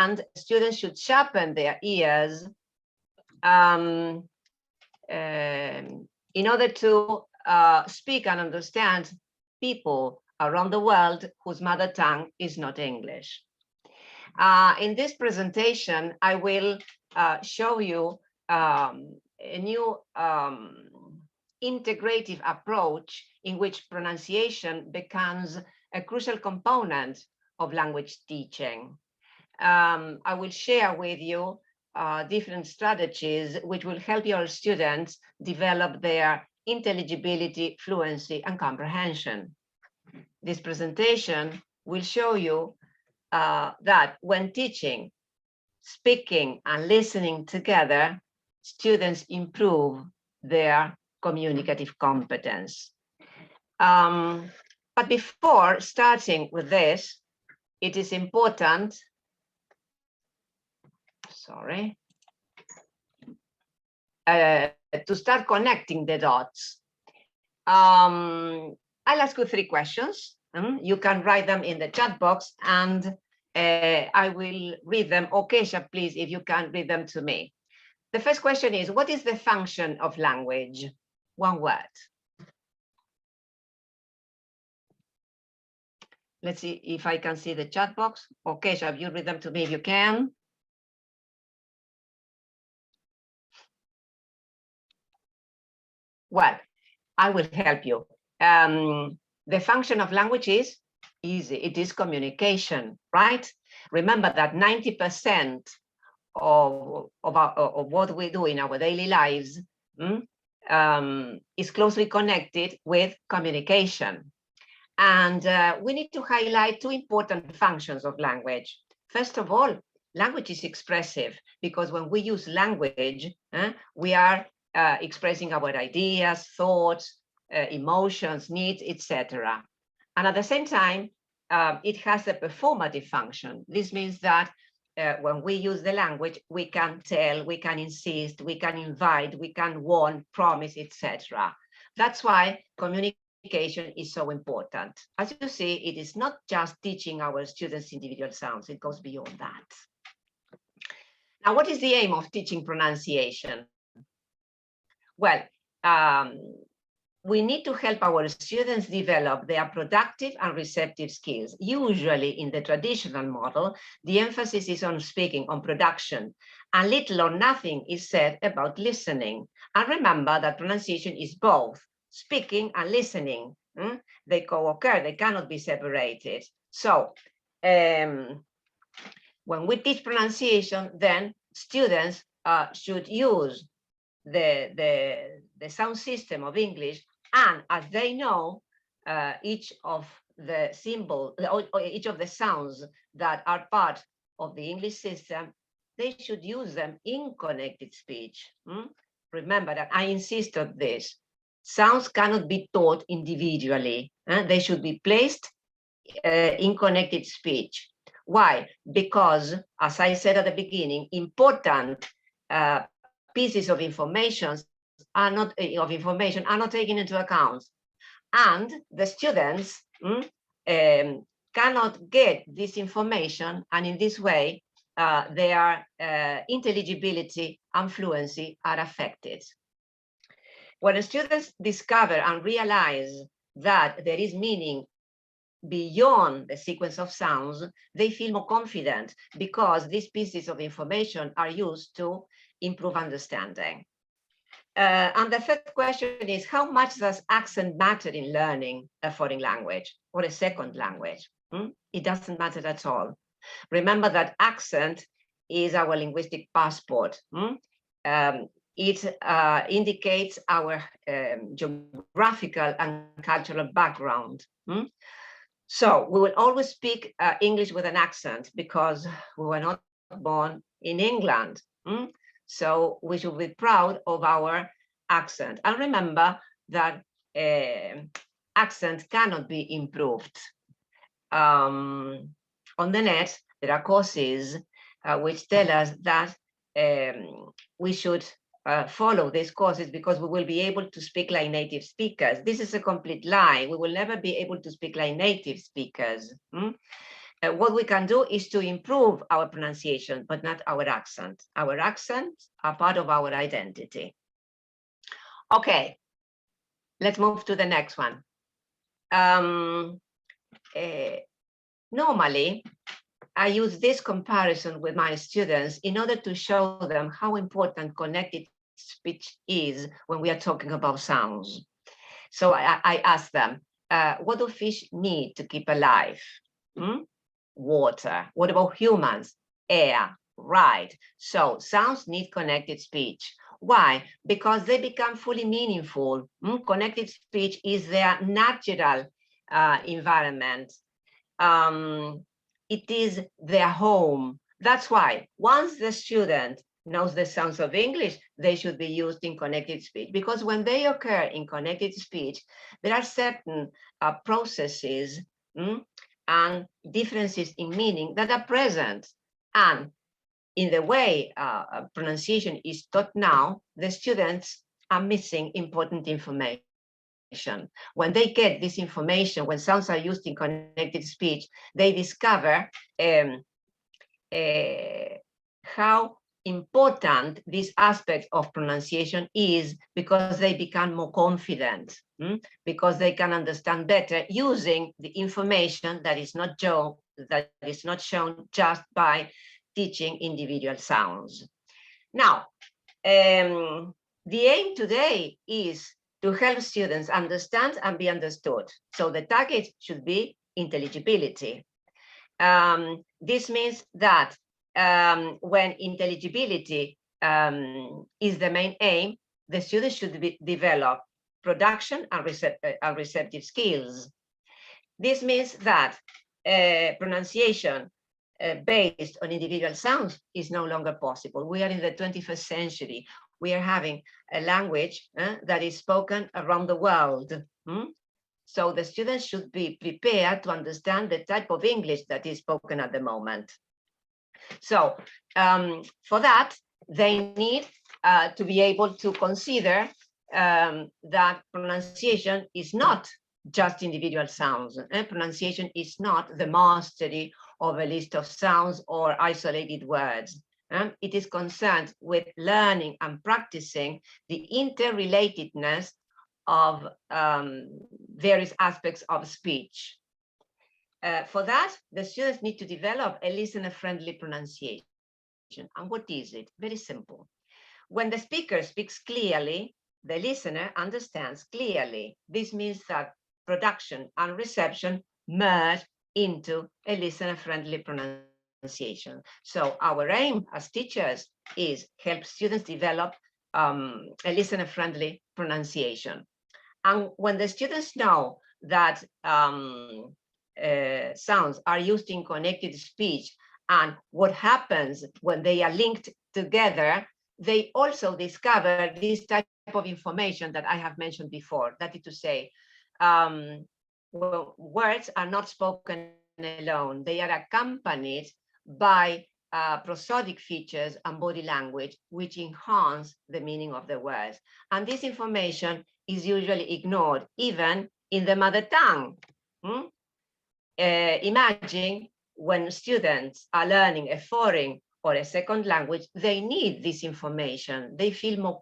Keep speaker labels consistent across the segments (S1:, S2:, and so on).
S1: and students should sharpen their ears in order to speak and understand people around the world whose mother tongue is not English. In this presentation, I will show you a new integrative approach in which pronunciation becomes a crucial component of language teaching. I will share with you different strategies which will help your students develop their intelligibility, fluency, and comprehension. This presentation will show you that when teaching, speaking, and listening together, students improve their communicative competence. But before starting with this, it is important, to start connecting the dots. I'll ask you 3 questions. You can write them in the chat box and I will read them. Kesha, please, if you can read them to me. The first question is, what is the function of language? One word. Let's see if I can see the chat box. Kesha, you read them to me if you can. Well, I will help you. The function of language is easy. It is communication, right? Remember that 90% of what we do in our daily lives is closely connected with communication. And we need to highlight 2 important functions of language. First of all, language is expressive, because when we use language, we are expressing our ideas, thoughts, emotions, needs, etc. And at the same time, it has a performative function. This means that when we use the language, we can tell, we can insist, we can invite, we can warn, promise, etc. That's why communication is so important. As you see, it is not just teaching our students individual sounds, it goes beyond that. Now, what is the aim of teaching pronunciation? Well, we need to help our students develop their productive and receptive skills. Usually in the traditional model, the emphasis is on speaking, on production, and little or nothing is said about listening. And remember that pronunciation is both speaking and listening. They co-occur, they cannot be separated. So when we teach pronunciation, then students should use the sound system of English, and as they know each of the symbols, or each of the sounds that are part of the English system, they should use them in connected speech. Remember that I insist on this. Sounds cannot be taught individually. They should be placed in connected speech. Why? Because, as I said at the beginning, important pieces of information are not taken into account, and the students cannot get this information, and in this way their intelligibility and fluency are affected. When students discover and realize that there is meaning beyond the sequence of sounds, they feel more confident, because these pieces of information are used to improve understanding. And the third question is, how much does accent matter in learning a foreign language or a second language? It doesn't matter at all. Remember that accent is our linguistic passport. It indicates our geographical and cultural background. So we will always speak English with an accent, because we were not born in England. So we should be proud of our accent. And remember that accent cannot be improved. On the net, there are courses which tell us that we should follow these courses because we will be able to speak like native speakers. This is a complete lie. We will never be able to speak like native speakers. what we can do is to improve our pronunciation, but not our accent. Our accents are part of our identity. Okay, let's move to the next one. Normally, I use this comparison with my students in order to show them how important connected speech is when we are talking about sounds. So I ask them, what do fish need to keep alive? Water. What about humans? Air. Right. So sounds need connected speech. Why? Because they become fully meaningful. Connected speech is their natural environment. It is their home. That's why once the student knows the sounds of English, they should be used in connected speech, because when they occur in connected speech, there are certain processes and differences in meaning that are present. And in the way pronunciation is taught now, the students are missing important information. When they get this information, when sounds are used in connected speech, they discover how important this aspect of pronunciation is, because they become more confident, because they can understand better using the information that is not shown just by teaching individual sounds. Now, the aim today is to help students understand and be understood. So the target should be intelligibility. This means that when intelligibility is the main aim, the students should develop production and receptive skills. This means that pronunciation based on individual sounds is no longer possible. We are in the 21st century. We are having a language that is spoken around the world. So the students should be prepared to understand the type of English that is spoken at the moment. So for that, they need to be able to consider that pronunciation is not just individual sounds. Pronunciation is not the mastery of a list of sounds or isolated words. It is concerned with learning and practicing the interrelatedness of various aspects of speech. For that, the students need to develop a listener-friendly pronunciation. And what is it? Very simple. When the speaker speaks clearly, the listener understands clearly. This means that production and reception merge into a listener-friendly pronunciation. So our aim as teachers is help students develop a listener-friendly pronunciation. And when the students know that sounds are used in connected speech and what happens when they are linked together, they also discover this type of information that I have mentioned before. That is to say, well, words are not spoken alone. They are accompanied by prosodic features and body language, which enhance the meaning of the words. And this information is usually ignored, even in the mother tongue. Imagine when students are learning a foreign or a second language, they need this information. They feel more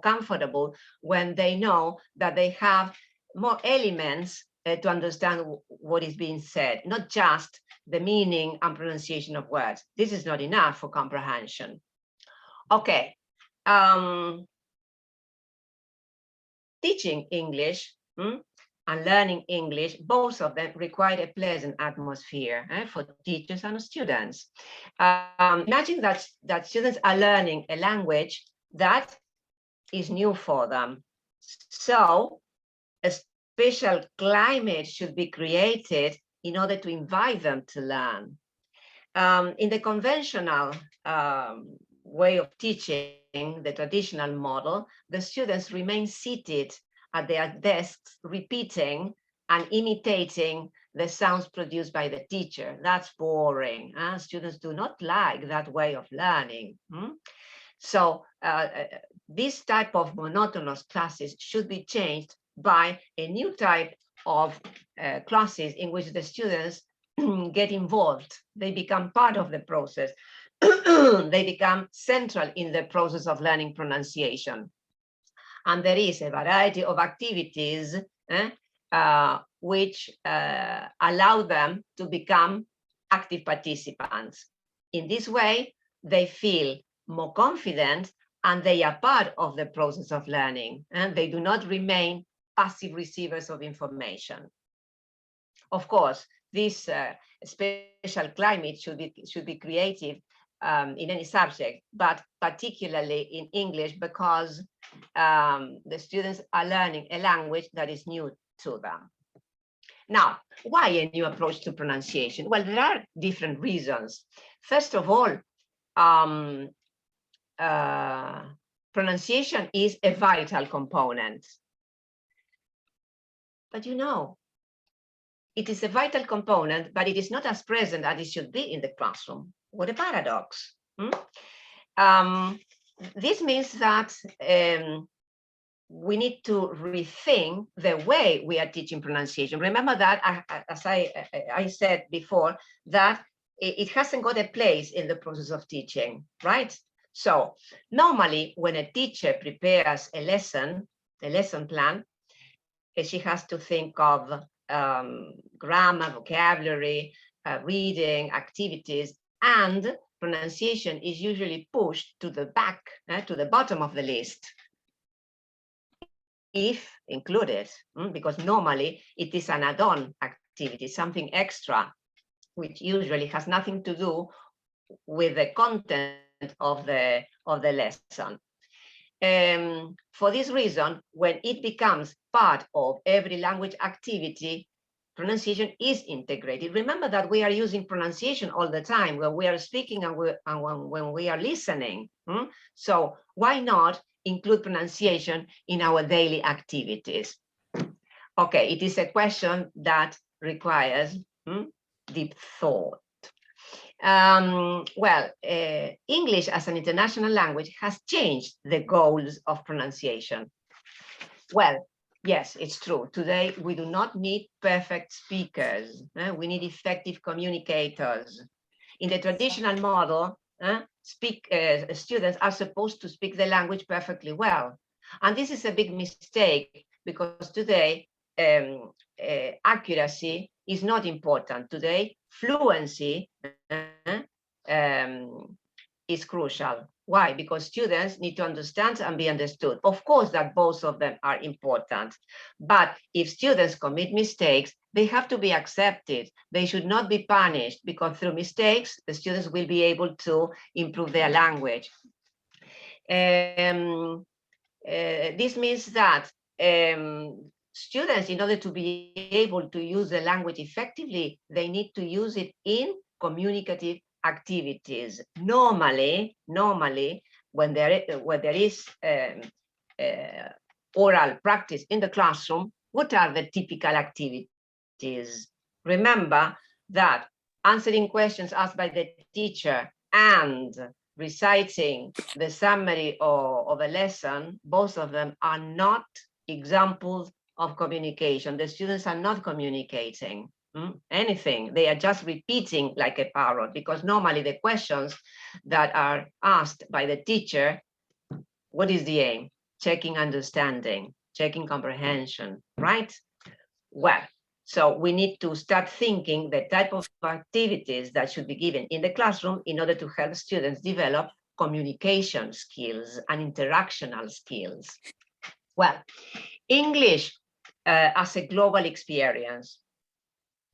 S1: comfortable when they know that they have more elements to understand what is being said, not just the meaning and pronunciation of words. This is not enough for comprehension. Okay. Teaching English and learning English, both of them require a pleasant atmosphere for teachers and students. Imagine that students are learning a language that is new for them. So a special climate should be created in order to invite them to learn. In the conventional way of teaching, the traditional model, the students remain seated at their desks, repeating and imitating the sounds produced by the teacher. That's boring. Students do not like that way of learning. So this type of monotonous classes should be changed by a new type of classes in which the students get involved. They become part of the process. They become central in the process of learning pronunciation. And there is a variety of activities which allow them to become active participants. In this way, they feel more confident and they are part of the process of learning, and they do not remain passive receivers of information. Of course, this special climate should be creative in any subject, but particularly in English, because the students are learning a language that is new to them. Now, why a new approach to pronunciation? Well, there are different reasons. First of all, pronunciation is a vital component. But you know, it is a vital component, but it is not as present as it should be in the classroom. What a paradox. This means that we need to rethink the way we are teaching pronunciation. Remember that, as I said before, that it hasn't got a place in the process of teaching, right? So normally when a teacher prepares a lesson plan, she has to think of grammar, vocabulary, reading, activities, and pronunciation is usually pushed to the back, to the bottom of the list, if included, because normally it is an add-on activity, something extra, which usually has nothing to do with the content of the lesson. For this reason, when it becomes part of every language activity, pronunciation is integrated. Remember that we are using pronunciation all the time when we are speaking and when we are listening. So why not include pronunciation in our daily activities? Okay, it is a question that requires deep thought. English as an international language has changed the goals of pronunciation. Well, yes, it's true. Today, we do not need perfect speakers. We need effective communicators. In the traditional model, students are supposed to speak the language perfectly well. And this is a big mistake, because today, accuracy is not important. Today, fluency is crucial. Why? Because students need to understand and be understood. Of course that both of them are important, but if students commit mistakes, they have to be accepted. They should not be punished, because through mistakes, the students will be able to improve their language. This means that students, in order to be able to use the language effectively, they need to use it in communicative activities. Normally, when there is oral practice in the classroom, what are the typical activities? Remember that answering questions asked by the teacher and reciting the summary of a lesson, both of them are not examples of communication. The students are not communicating anything. They are just repeating like a parrot, because normally the questions that are asked by the teacher, what is the aim? Checking understanding, checking comprehension, right? Well, so we need to start thinking the type of activities that should be given in the classroom in order to help students develop communication skills and interactional skills. Well, English as a global experience.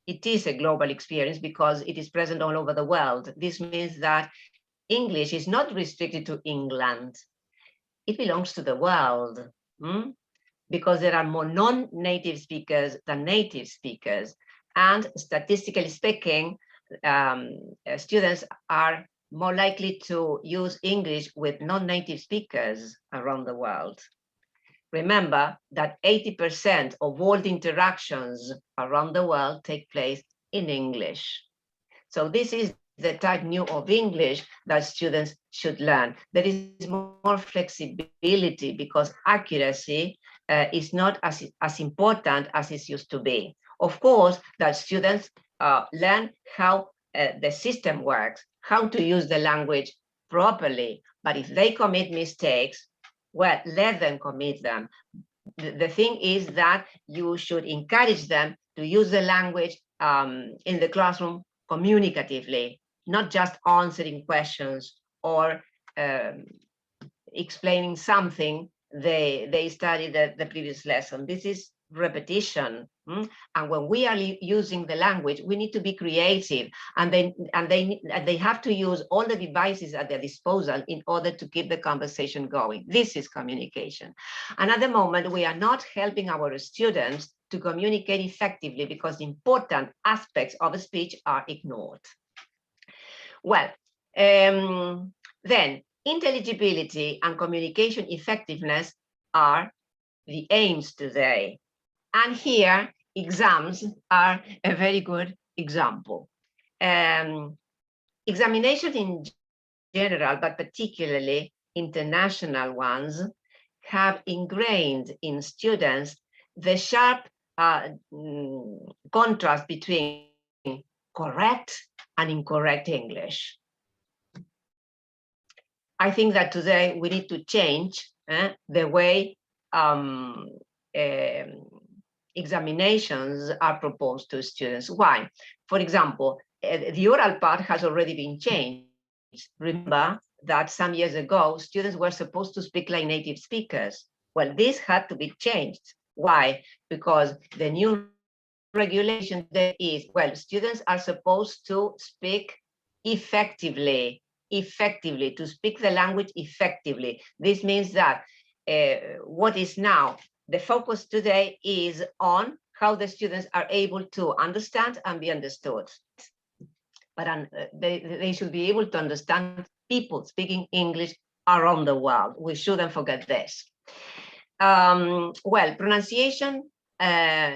S1: It is a global experience because it is present all over the world. This means that English is not restricted to England. It belongs to the world, because there are more non-native speakers than native speakers. And statistically speaking, students are more likely to use English with non-native speakers around the world. Remember that 80% of world interactions around the world take place in English. So this is the type new of English that students should learn. There is more flexibility because accuracy is not as important as it used to be. Of course, that students learn how the system works, how to use the language properly. But if they commit mistakes, well, let them commit them. The thing is that you should encourage them to use the language in the classroom communicatively, not just answering questions or explaining something they studied the previous lesson. This is repetition. And when we are using the language, we need to be creative, and they have to use all the devices at their disposal in order to keep the conversation going. This is communication. And at the moment, we are not helping our students to communicate effectively because important aspects of speech are ignored. Well, then intelligibility and communication effectiveness are the aims today. And here, exams are a very good example. Examinations in general, but particularly international ones, have ingrained in students the sharp contrast between correct and incorrect English. I think that today we need to change the way examinations are proposed to students. Why? For example, the oral part has already been changed. Remember that some years ago, students were supposed to speak like native speakers. Well, this had to be changed. Why? Because the new regulation there is, well, students are supposed to speak effectively, to speak the language effectively. This means that what is now the focus today is on how the students are able to understand and be understood. But they should be able to understand people speaking English around the world. We shouldn't forget this. Well, pronunciation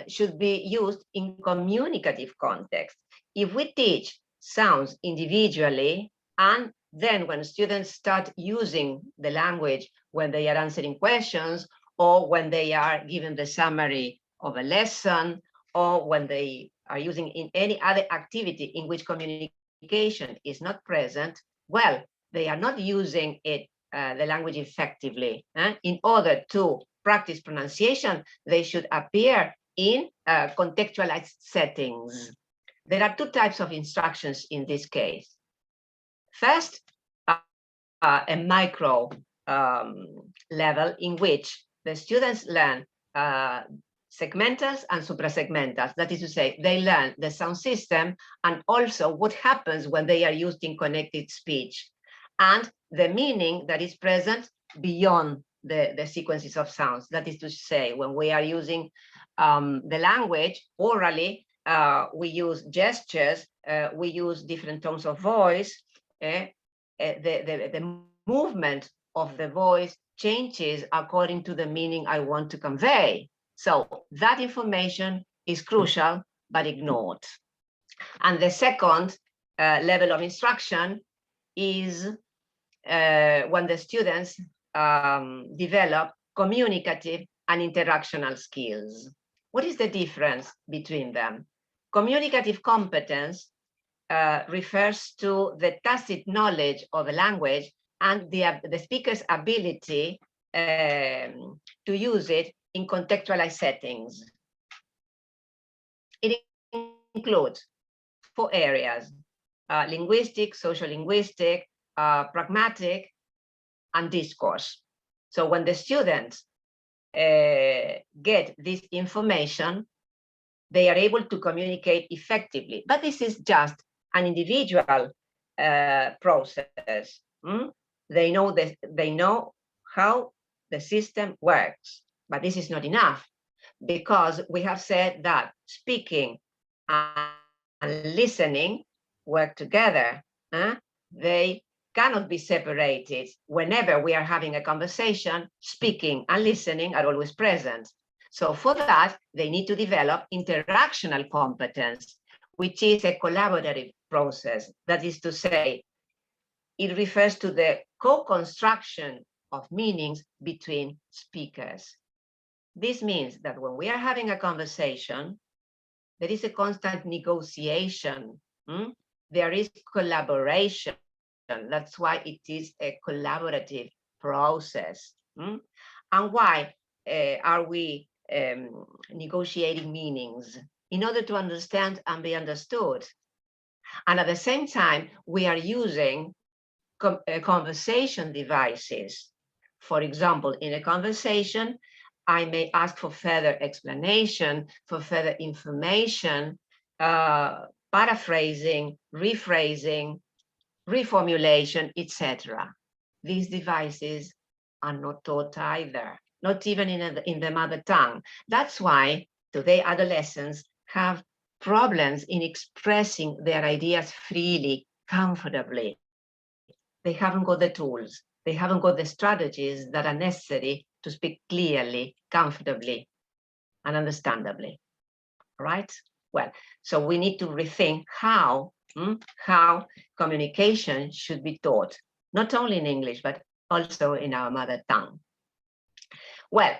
S1: should be used in communicative context. If we teach sounds individually, and then when students start using the language when they are answering questions, or when they are given the summary of a lesson, or when they are using in any other activity in which communication is not present, well, they are not using it, the language effectively. In order to practice pronunciation, they should appear in contextualized settings. There are two types of instructions in this case. First, a micro level in which the students learn segmentals and suprasegmentals. That is to say, they learn the sound system and also what happens when they are used in connected speech and the meaning that is present beyond the sequences of sounds. That is to say, when we are using the language orally, we use gestures, we use different tones of voice, the movement of the voice changes according to the meaning I want to convey. So that information is crucial but ignored. And the second level of instruction is when the students develop communicative and interactional skills. What is the difference between them? Communicative competence refers to the tacit knowledge of a language and the speaker's ability to use it in contextualized settings. It includes 4 areas: linguistic, social linguistic, pragmatic, and discourse. So when the students get this information, they are able to communicate effectively. But this is just an individual process. They know how the system works, but this is not enough, because we have said that speaking and listening work together. They cannot be separated. Whenever we are having a conversation, speaking and listening are always present. So for that, they need to develop interactional competence, which is a collaborative process. That is to say, it refers to the co-construction of meanings between speakers. This means that when we are having a conversation, There is a constant negotiation. There is collaboration. That's why it is a collaborative process. And why are we negotiating meanings? In order to understand and be understood. And at the same time, we are using conversation devices. For example, in a conversation, I may ask for further explanation, for further information, paraphrasing, rephrasing, reformulation, etc. These devices are not taught either, not even in the mother tongue. That's why today adolescents have problems in expressing their ideas freely, comfortably. They haven't got the tools, they haven't got the strategies that are necessary to speak clearly, comfortably, and understandably, right? Well, so we need to rethink how communication should be taught, not only in English, but also in our mother tongue. Well,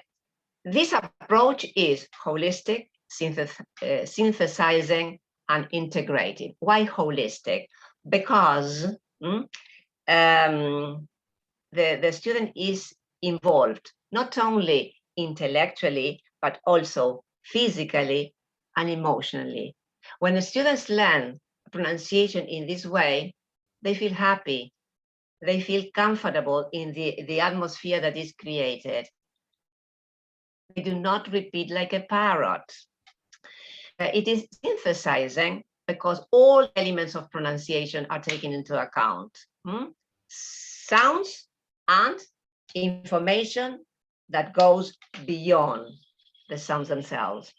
S1: this approach is holistic, synthesizing, and integrated. Why holistic? Because the student is involved, not only intellectually, but also physically and emotionally. When the students learn pronunciation in this way, they feel happy, they feel comfortable in the atmosphere that is created. They do not repeat like a parrot. It is synthesizing because all elements of pronunciation are taken into account. Sounds and information that goes beyond the sounds themselves.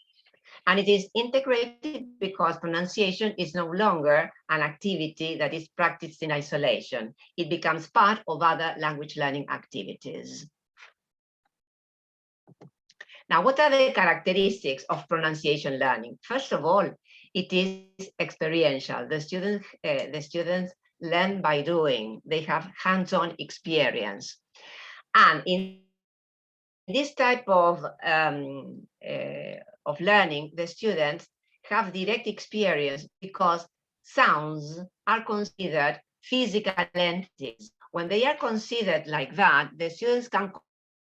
S1: And it is integrated because pronunciation is no longer an activity that is practiced in isolation. It becomes part of other language learning activities. Now, what are the characteristics of pronunciation learning? First of all, it is experiential. The students learn by doing. They have hands-on experience. And in this type of learning, the students have direct experience because sounds are considered physical entities. When they are considered like that, the students can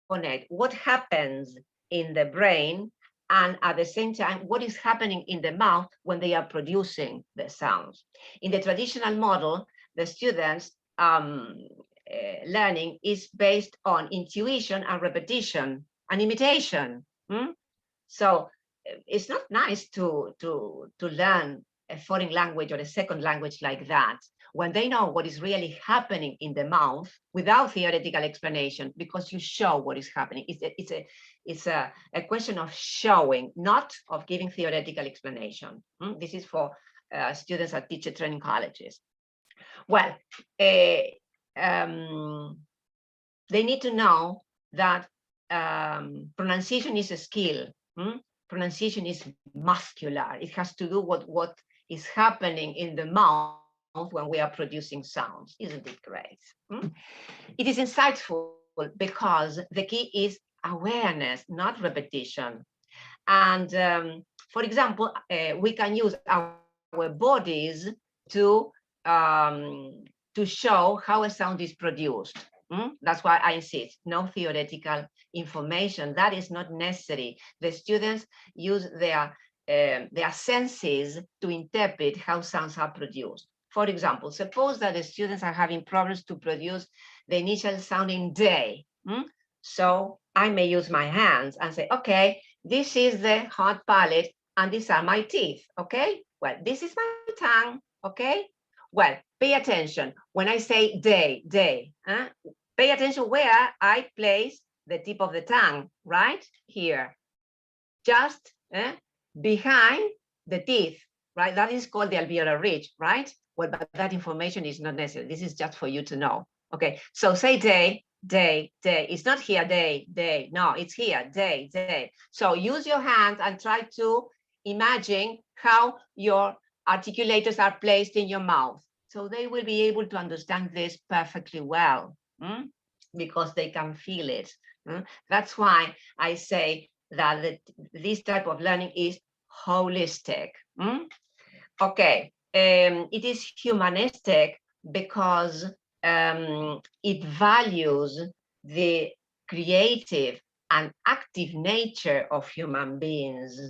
S1: connect what happens in the brain and at the same time, what is happening in the mouth when they are producing the sounds. In the traditional model, the students' learning is based on intuition and repetition and imitation. So it's not nice to learn a foreign language or a second language like that when they know what is really happening in the mouth without theoretical explanation, because you show what is happening. It's a question of showing, not of giving theoretical explanation. This is for students at teacher training colleges. Well, they need to know that pronunciation is a skill. Pronunciation is muscular. It has to do with what is happening in the mouth when we are producing sounds. Isn't it great? It is insightful because the key is awareness, not repetition. And for example, we can use our bodies to show how a sound is produced. That's why I insist, no theoretical information. That is not necessary. The students use their senses to interpret how sounds are produced. For example, suppose that the students are having problems to produce the initial sounding day. So I may use my hands and say, okay, this is the hot palate and these are my teeth, okay? Well, this is my tongue, okay? Well, pay attention. When I say day, pay attention where I place the tip of the tongue, right? Here, just behind the teeth, right? That is called the alveolar ridge, right? Well, but that information is not necessary. This is just for you to know. Okay, so say day, day, day. It's not here, day, day. No, it's here, day, day. So use your hands and try to imagine how your articulators are placed in your mouth. So they will be able to understand this perfectly well because they can feel it. That's why I say that this type of learning is holistic. Okay, it is humanistic because it values the creative and active nature of human beings.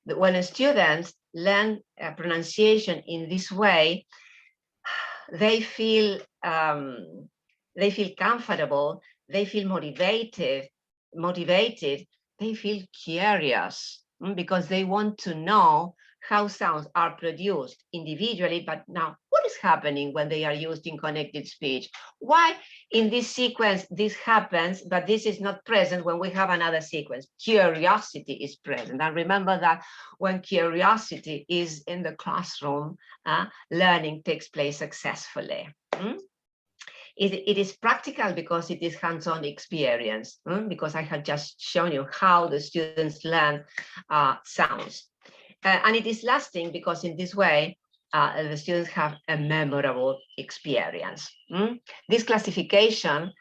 S1: When students learn pronunciation in this way, they feel comfortable, they feel motivated, they feel curious because they want to know how sounds are produced individually, but now what is happening when they are used in connected speech? Why in this sequence this happens, but this is not present when we have another sequence? Curiosity is present. And remember that when curiosity is in the classroom, learning takes place successfully. It is practical because it is hands-on experience, because I have just shown you how the students learn sounds. And it is lasting because in this way, the students have a memorable experience. This classification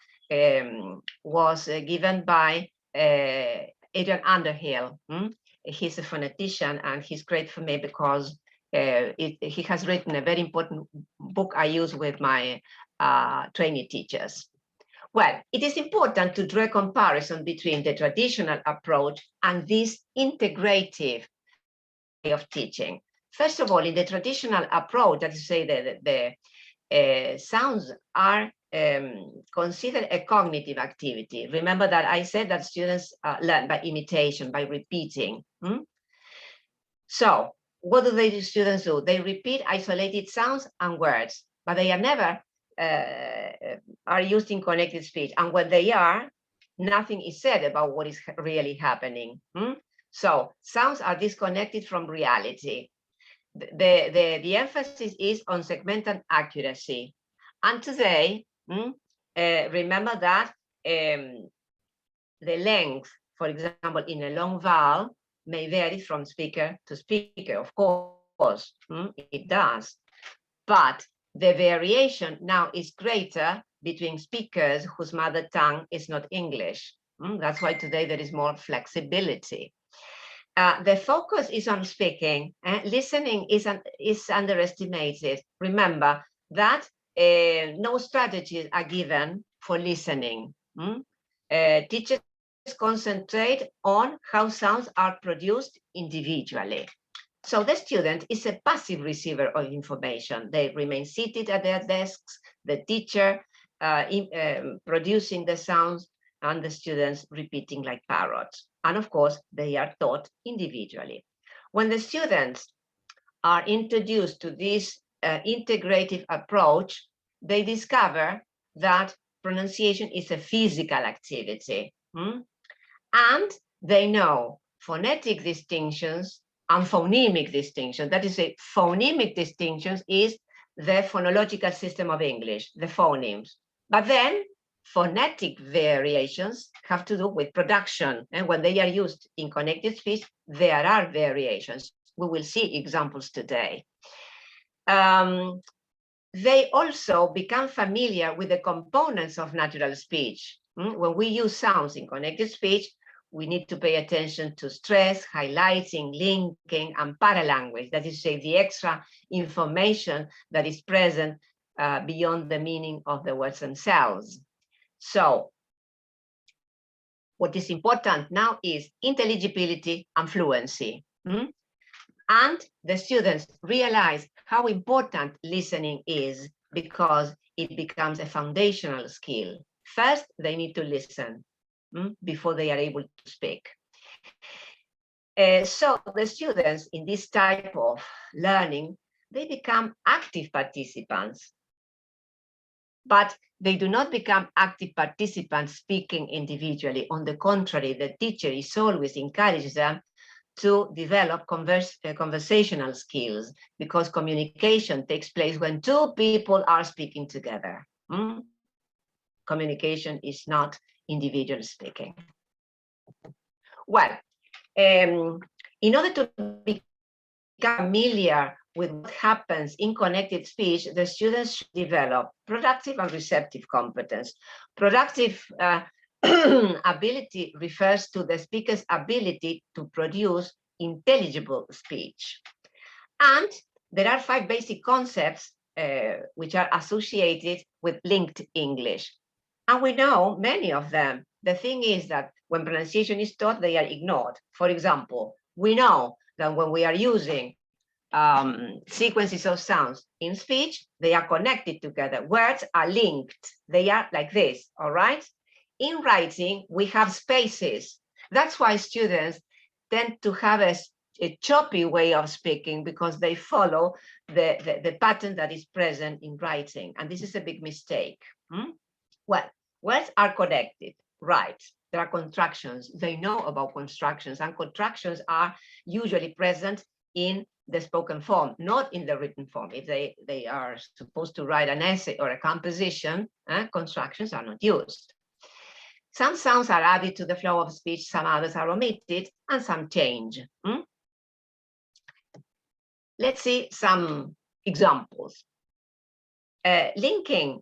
S1: was given by Adrian Underhill. He's a phonetician and he's great for me because he has written a very important book I use with my trainee teachers. Well, it is important to draw a comparison between the traditional approach and this integrative way of teaching. First of all, in the traditional approach, that is to say the sounds are considered a cognitive activity. Remember that I said that students learn by imitation, by repeating. So what do the students do? They repeat isolated sounds and words, but they are never are used in connected speech. And when they are, nothing is said about what is really happening. So sounds are disconnected from reality. The emphasis is on segmental accuracy. And today, remember that the length, for example, in a long vowel may vary from speaker to speaker, of course, it does. But the variation now is greater between speakers whose mother tongue is not English. That's why today there is more flexibility. The focus is on speaking. Listening is underestimated. Remember that no strategies are given for listening. Teachers concentrate on how sounds are produced individually. So the student is a passive receiver of information. They remain seated at their desks, the teacher producing the sounds, and the students repeating like parrots. And of course, they are taught individually. When the students are introduced to this integrative approach, they discover that pronunciation is a physical activity. And they know phonetic distinctions and phonemic distinctions. That is, phonemic distinctions is the phonological system of English, the phonemes. But then phonetic variations have to do with production. And when they are used in connected speech, there are variations. We will see examples today. They also become familiar with the components of natural speech. When we use sounds in connected speech, we need to pay attention to stress, highlighting, linking, and paralanguage. That is to say, the extra information that is present beyond the meaning of the words themselves. So what is important now is intelligibility and fluency. And the students realize how important listening is because it becomes a foundational skill. First, they need to listen before they are able to speak. So the students in this type of learning, they become active participants, but they do not become active participants speaking individually. On the contrary, the teacher is always encourages them to develop conversational skills, because communication takes place when two people are speaking together. Communication is not individual speaking. Well, in order to become familiar with what happens in connected speech, the students should develop productive and receptive competence. Productive ability refers to the speaker's ability to produce intelligible speech. And there are 5 basic concepts which are associated with linked English. And we know many of them. The thing is that when pronunciation is taught, they are ignored. For example, we know that when we are using sequences of sounds in speech, they are connected together. Words are linked. They are like this, all right? In writing, we have spaces. That's why students tend to have a choppy way of speaking, because they follow the pattern that is present in writing. And this is a big mistake. Well, words are connected, right? There are contractions. They know about contractions, and contractions are usually present in the spoken form, not in the written form. If they are supposed to write an essay or a composition, contractions are not used. Some sounds are added to the flow of speech, some others are omitted, and some change. Let's see some examples. Linking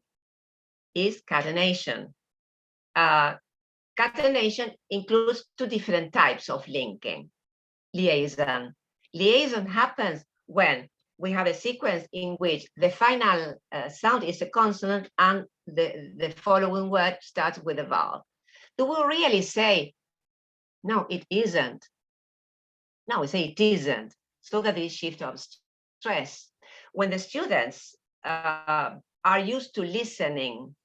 S1: is catenation. Catenation includes 2 different types of linking. Liaison. Liaison happens when we have a sequence in which the final sound is a consonant and the following word starts with a vowel. Do we really say, no, it isn't? No, we say it isn't, so that is shift of stress. When the students are used to listening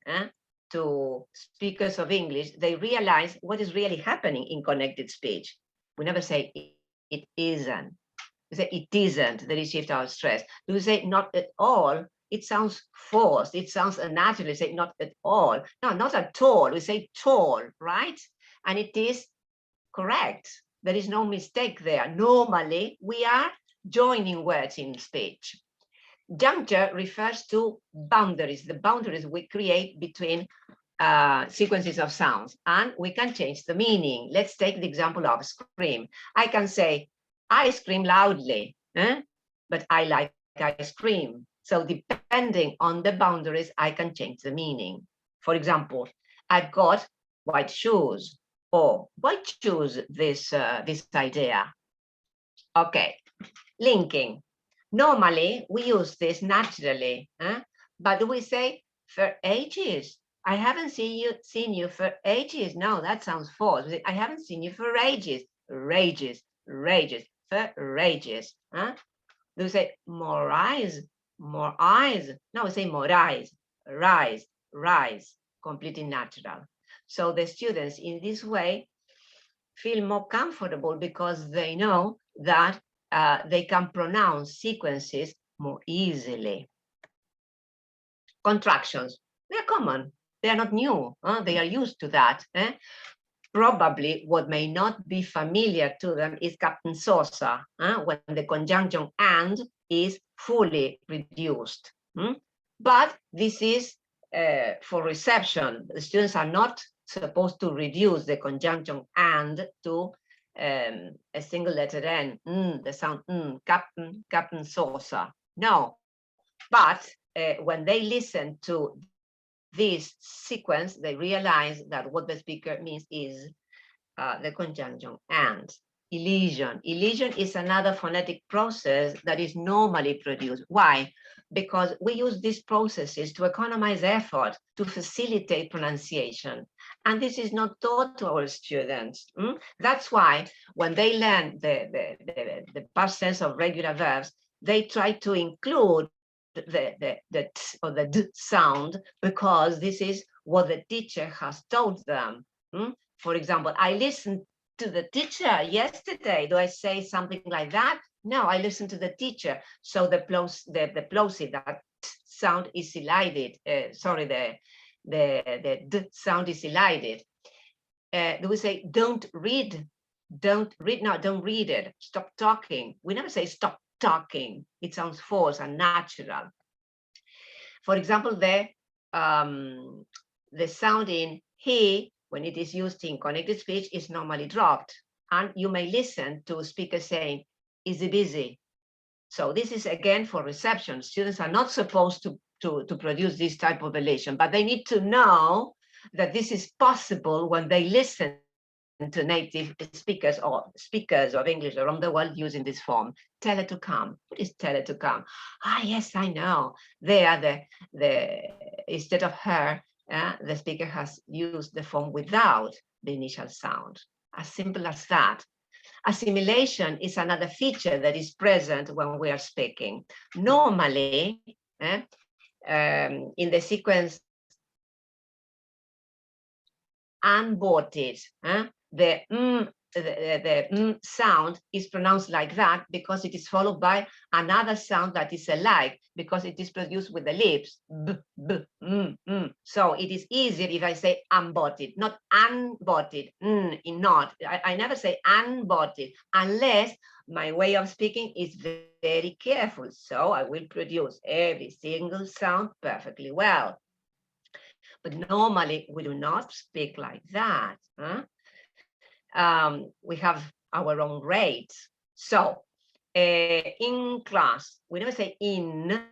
S1: to speakers of English, they realize what is really happening in connected speech. We never say it isn't. We say it isn't, there is shift of stress. Do we say not at all? It sounds forced, it sounds unnatural. We say not at all. No, not at all. We say tall, right? And it is correct. There is no mistake there. Normally, we are joining words in speech. Juncture refers to boundaries, the boundaries we create between sequences of sounds, and we can change the meaning. Let's take the example of scream. I can say, I scream loudly, but I like ice cream. So depending on the boundaries, I can change the meaning. For example, I've got white shoes, or why choose this idea? Okay, linking. Normally, we use this naturally, but we say for ages. I haven't seen you for ages. No, that sounds false. I haven't seen you for ages. Rages, for rages. Do we say more eyes? More eyes? No, we say more eyes. Rise. Completely natural. So the students in this way feel more comfortable because they know that they can pronounce sequences more easily. Contractions, they're common. They are not new. They are used to that. Probably what may not be familiar to them is Captain Sosa, when the conjunction and is fully reduced. But this is for reception. The students are not supposed to reduce the conjunction and to a single letter N, the sound Captain Sosa. No, but when they listen to this sequence, they realize that what the speaker means is the conjunction and. Elision. Elision is another phonetic process that is normally produced. Why? Because we use these processes to economize effort, to facilitate pronunciation. And this is not taught to our students. That's why when they learn the past tense of regular verbs, they try to include the t or the d sound, because this is what the teacher has told them. For example, I listened to the teacher yesterday. Do I say something like that? No, I listened to the teacher. So the plosive, that sound is elided. The d sound is elided. Do we say don't read? Don't read. No, don't read it. Stop talking. We never say stop talking. It sounds forced and natural. For example, the sound in he, when it is used in connected speech, is normally dropped. And you may listen to speakers saying, is he busy? So this is again for reception. Students are not supposed to produce this type of elation, but they need to know that this is possible when they listen to native speakers or speakers of English around the world using this form. Tell her to come. What is tell her to come? Ah, yes, I know. They are the instead of her, the speaker has used the form without the initial sound. As simple as that. Assimilation is another feature that is present when we are speaking. Normally, in the sequence unboarded, the sound is pronounced like that because it is followed by another sound that is alike because it is produced with the lips. B, b, So it is easier if I say unboarded, not unboarded. In not. I never say unboarded unless my way of speaking is very careful. So I will produce every single sound perfectly well. But normally we do not speak like that. We have our own rates. So in class, we never say in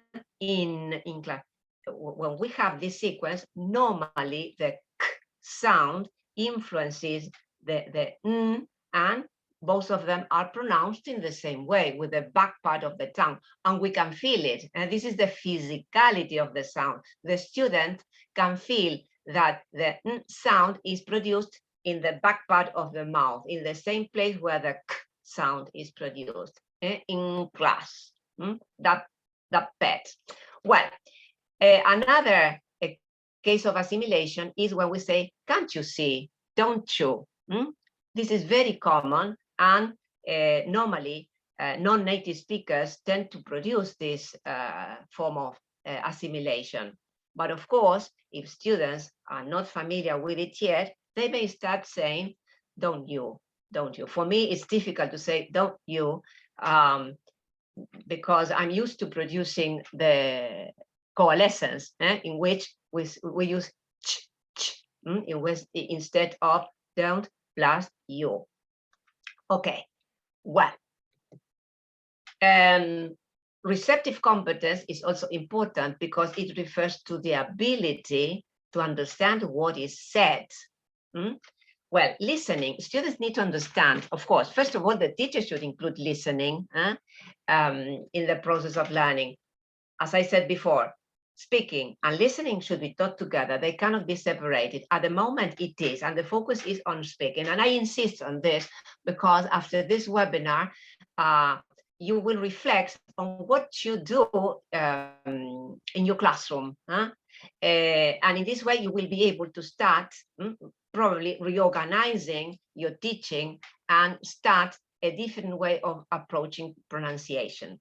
S1: class. When we have this sequence, normally the k sound influences the n, and both of them are pronounced in the same way with the back part of the tongue, and we can feel it. And this is the physicality of the sound. The student can feel that the n sound is produced in the back part of the mouth, in the same place where the k sound is produced in class. That pet. Well, another case of assimilation is when we say, can't you see, don't you? This is very common, and normally non-native speakers tend to produce this form of assimilation. But of course, if students are not familiar with it yet, they may start saying, don't you, don't you. For me, it's difficult to say, don't you, because I'm used to producing the coalescence in which we use ch, ch, instead of don't plus you. Okay, well, receptive competence is also important because it refers to the ability to understand what is said. Well, listening, students need to understand, of course, first of all, the teacher should include listening in the process of learning. As I said before, speaking and listening should be taught together. They cannot be separated. At the moment it is, and the focus is on speaking. And I insist on this because after this webinar, you will reflect on what you do in your classroom. And in this way, you will be able to start probably reorganizing your teaching and start a different way of approaching pronunciation.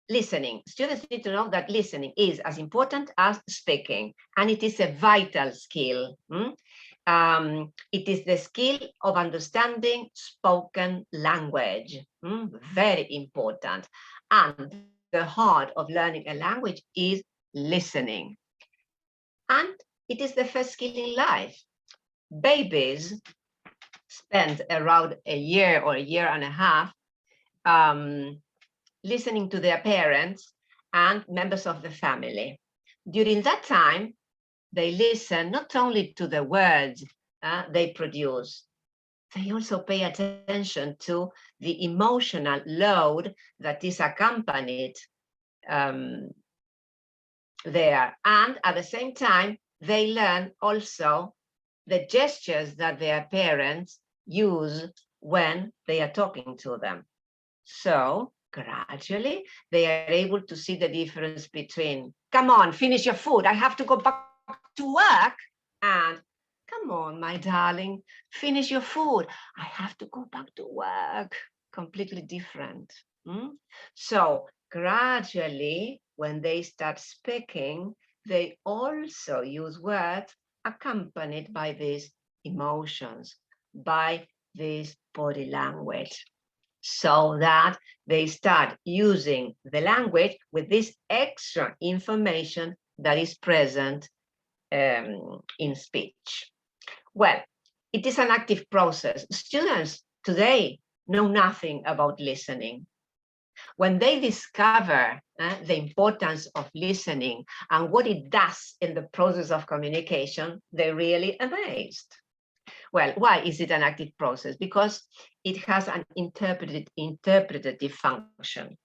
S1: Listening. Students need to know that listening is as important as speaking, and it is a vital skill. It is the skill of understanding spoken language. Very important. And the heart of learning a language is listening. And it is the first skill in life. Babies spend around a year or a year and a half listening to their parents and members of the family. During that time, they listen not only to the words they produce, they also pay attention to the emotional load that is accompanied there. And at the same time, they learn also the gestures that their parents use when they are talking to them. So gradually, they are able to see the difference between, come on, finish your food, I have to go back to work, and come on, my darling, finish your food, I have to go back to work. Completely different. So gradually, when they start speaking, they also use words accompanied by these emotions, by this body language, so that they start using the language with this extra information that is present in speech. Well, it is an active process. Students today know nothing about listening. When they discover the importance of listening and what it does in the process of communication, they're really amazed. Well, why is it an active process? Because it has an interpretative function.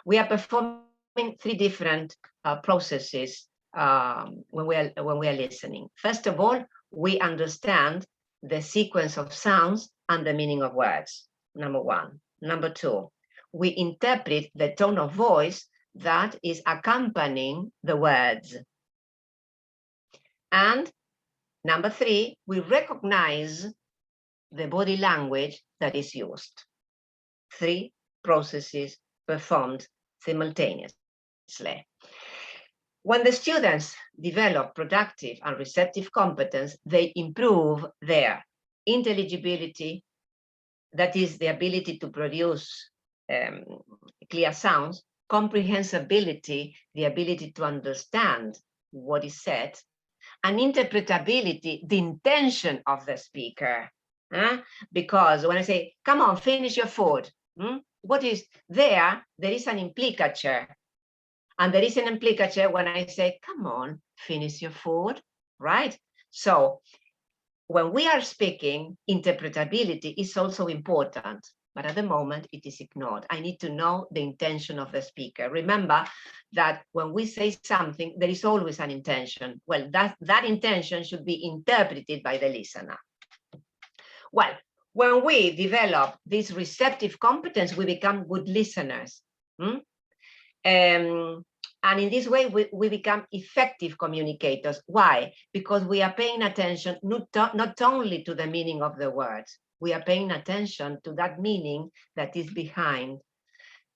S1: We are performing three different processes when we are listening. First of all, we understand the sequence of sounds and the meaning of words, number one. Number two, we interpret the tone of voice that is accompanying the words. And number three, we recognize the body language that is used. Three processes performed simultaneously. When the students develop productive and receptive competence, they improve their intelligibility, that is the ability to produce clear sounds, comprehensibility, the ability to understand what is said, and interpretability, the intention of the speaker. Because when I say, come on, finish your food, what is there? There is an implicature. And there is an implicature when I say, come on, finish your food, right? So when we are speaking, interpretability is also important, but at the moment it is ignored. I need to know the intention of the speaker. Remember that when we say something, there is always an intention. Well, that intention should be interpreted by the listener. Well, when we develop this receptive competence, we become good listeners. And in this way, we become effective communicators. Why? Because we are paying attention not only to the meaning of the words, we are paying attention to that meaning that is behind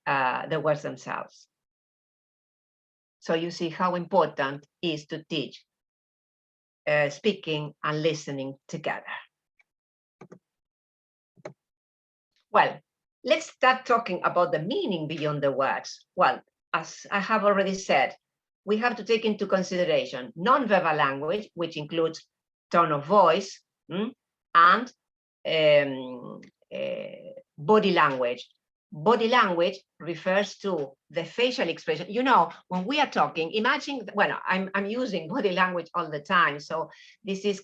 S1: the words themselves. So you see how important it is to teach speaking and listening together. Well, let's start talking about the meaning beyond the words. Well, as I have already said, we have to take into consideration non-verbal language, which includes tone of voice and body language. Body language refers to the facial expression. You know, when we are talking, imagine, well, I'm using body language all the time, so this is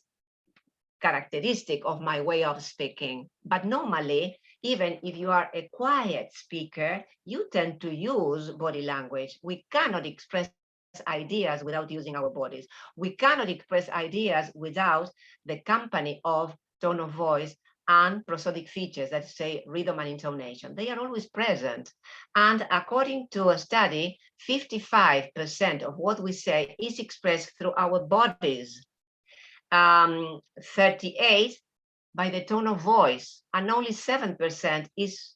S1: characteristic of my way of speaking. But normally, even if you are a quiet speaker, you tend to use body language. We cannot express ideas without using our bodies. We cannot express ideas without the company of tone of voice and prosodic features that say rhythm and intonation. They are always present. And according to a study, 55% of what we say is expressed through our bodies. 38% by the tone of voice, and only 7% is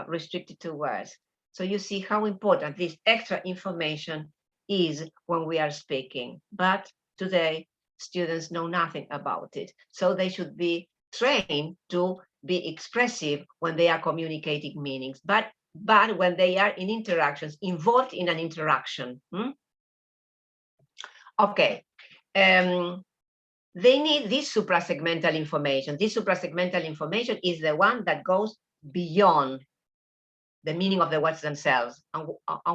S1: restricted to words. So you see how important this extra information is when we are speaking. But today, students know nothing about it. So they should be trained to be expressive when they are communicating meanings, but when they are in interactions, involved in an interaction. Okay. They need this suprasegmental information. This suprasegmental information is the one that goes beyond the meaning of the words themselves. And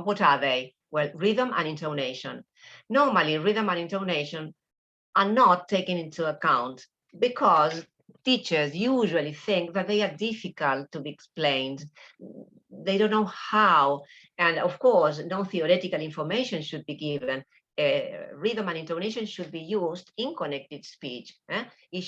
S1: what are they? Well, rhythm and intonation. Normally, rhythm and intonation are not taken into account because teachers usually think that they are difficult to be explained. They don't know how. And of course, no theoretical information should be given. Rhythm and intonation should be used in connected speech. They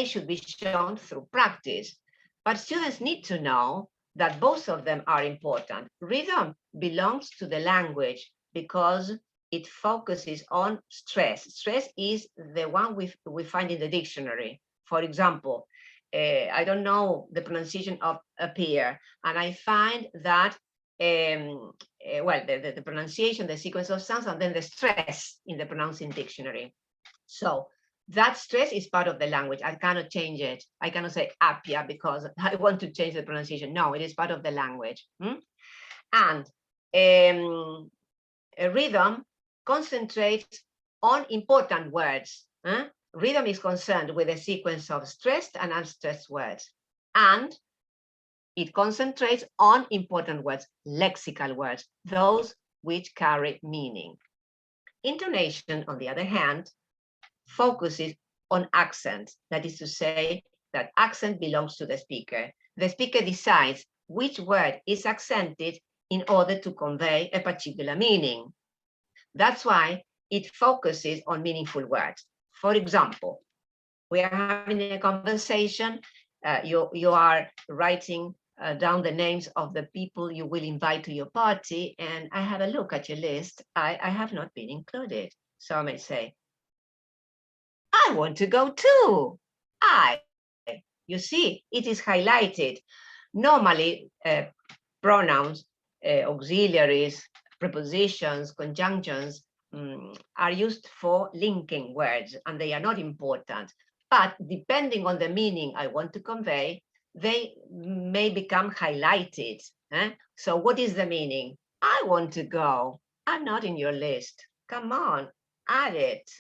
S1: should be shown through practice. But students need to know that both of them are important. Rhythm belongs to the language because it focuses on stress. Stress is the one we find in the dictionary. For example, I don't know the pronunciation of appear, and I find that well, the pronunciation, the sequence of sounds, and then the stress in the pronouncing dictionary. So that stress is part of the language. I cannot change it. I cannot say apia because I want to change the pronunciation. No, it is part of the language. And a rhythm concentrates on important words. Rhythm is concerned with a sequence of stressed and unstressed words. And It concentrates on important words, lexical words, those which carry meaning. Intonation, on the other hand, focuses on accent. That is to say, that accent belongs to the speaker. The speaker decides which word is accented in order to convey a particular meaning. That's why it focuses on meaningful words. For example, we are having a conversation, you are writing down the names of the people you will invite to your party, and I have a look at your list. I have not been included. So I may say, I want to go too. You see, it is highlighted. Normally, pronouns, auxiliaries, prepositions, conjunctions are used for linking words, and they are not important. But depending on the meaning I want to convey, they may become highlighted. So what is the meaning? I want to go. I'm not in your list. Come on, add it,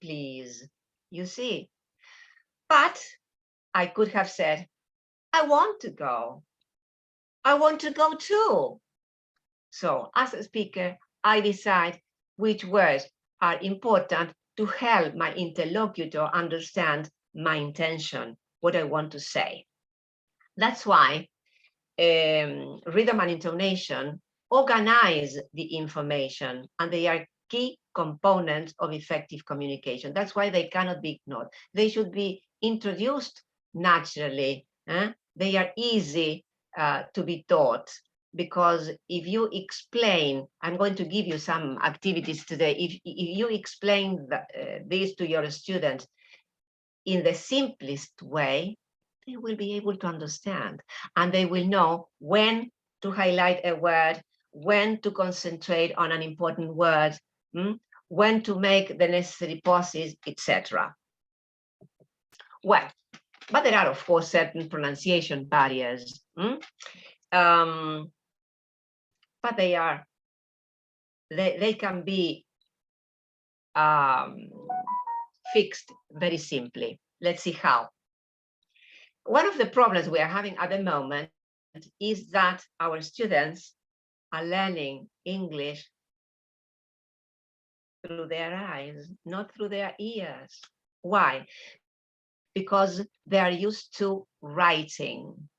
S1: please. You see. But I could have said, I want to go. I want to go too. So as a speaker, I decide which words are important to help my interlocutor understand my intention, what I want to say. That's why rhythm and intonation organize the information, and they are key components of effective communication. That's why they cannot be ignored. They should be introduced naturally. They are easy to be taught, because if you explain, I'm going to give you some activities today. If you explain this to your students in the simplest way, they will be able to understand, and they will know when to highlight a word, when to concentrate on an important word, when to make the necessary pauses, etc. Well, but there are, of course, certain pronunciation barriers. But they can be fixed very simply. Let's see how. One of the problems we are having at the moment is that our students are learning English through their eyes, not through their ears. Why? Because they are used to writing.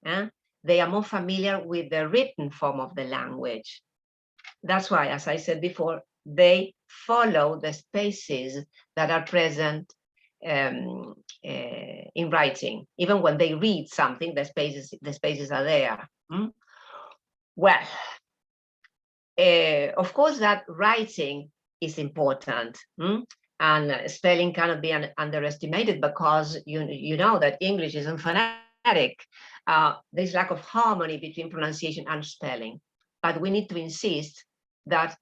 S1: They are more familiar with the written form of the language. That's why, as I said before, they follow the spaces that are present in writing. Even when they read something, the spaces are there. Well, of course, that writing is important, and spelling cannot be underestimated, because you know that English isn't phonetic. There's lack of harmony between pronunciation and spelling. But we need to insist that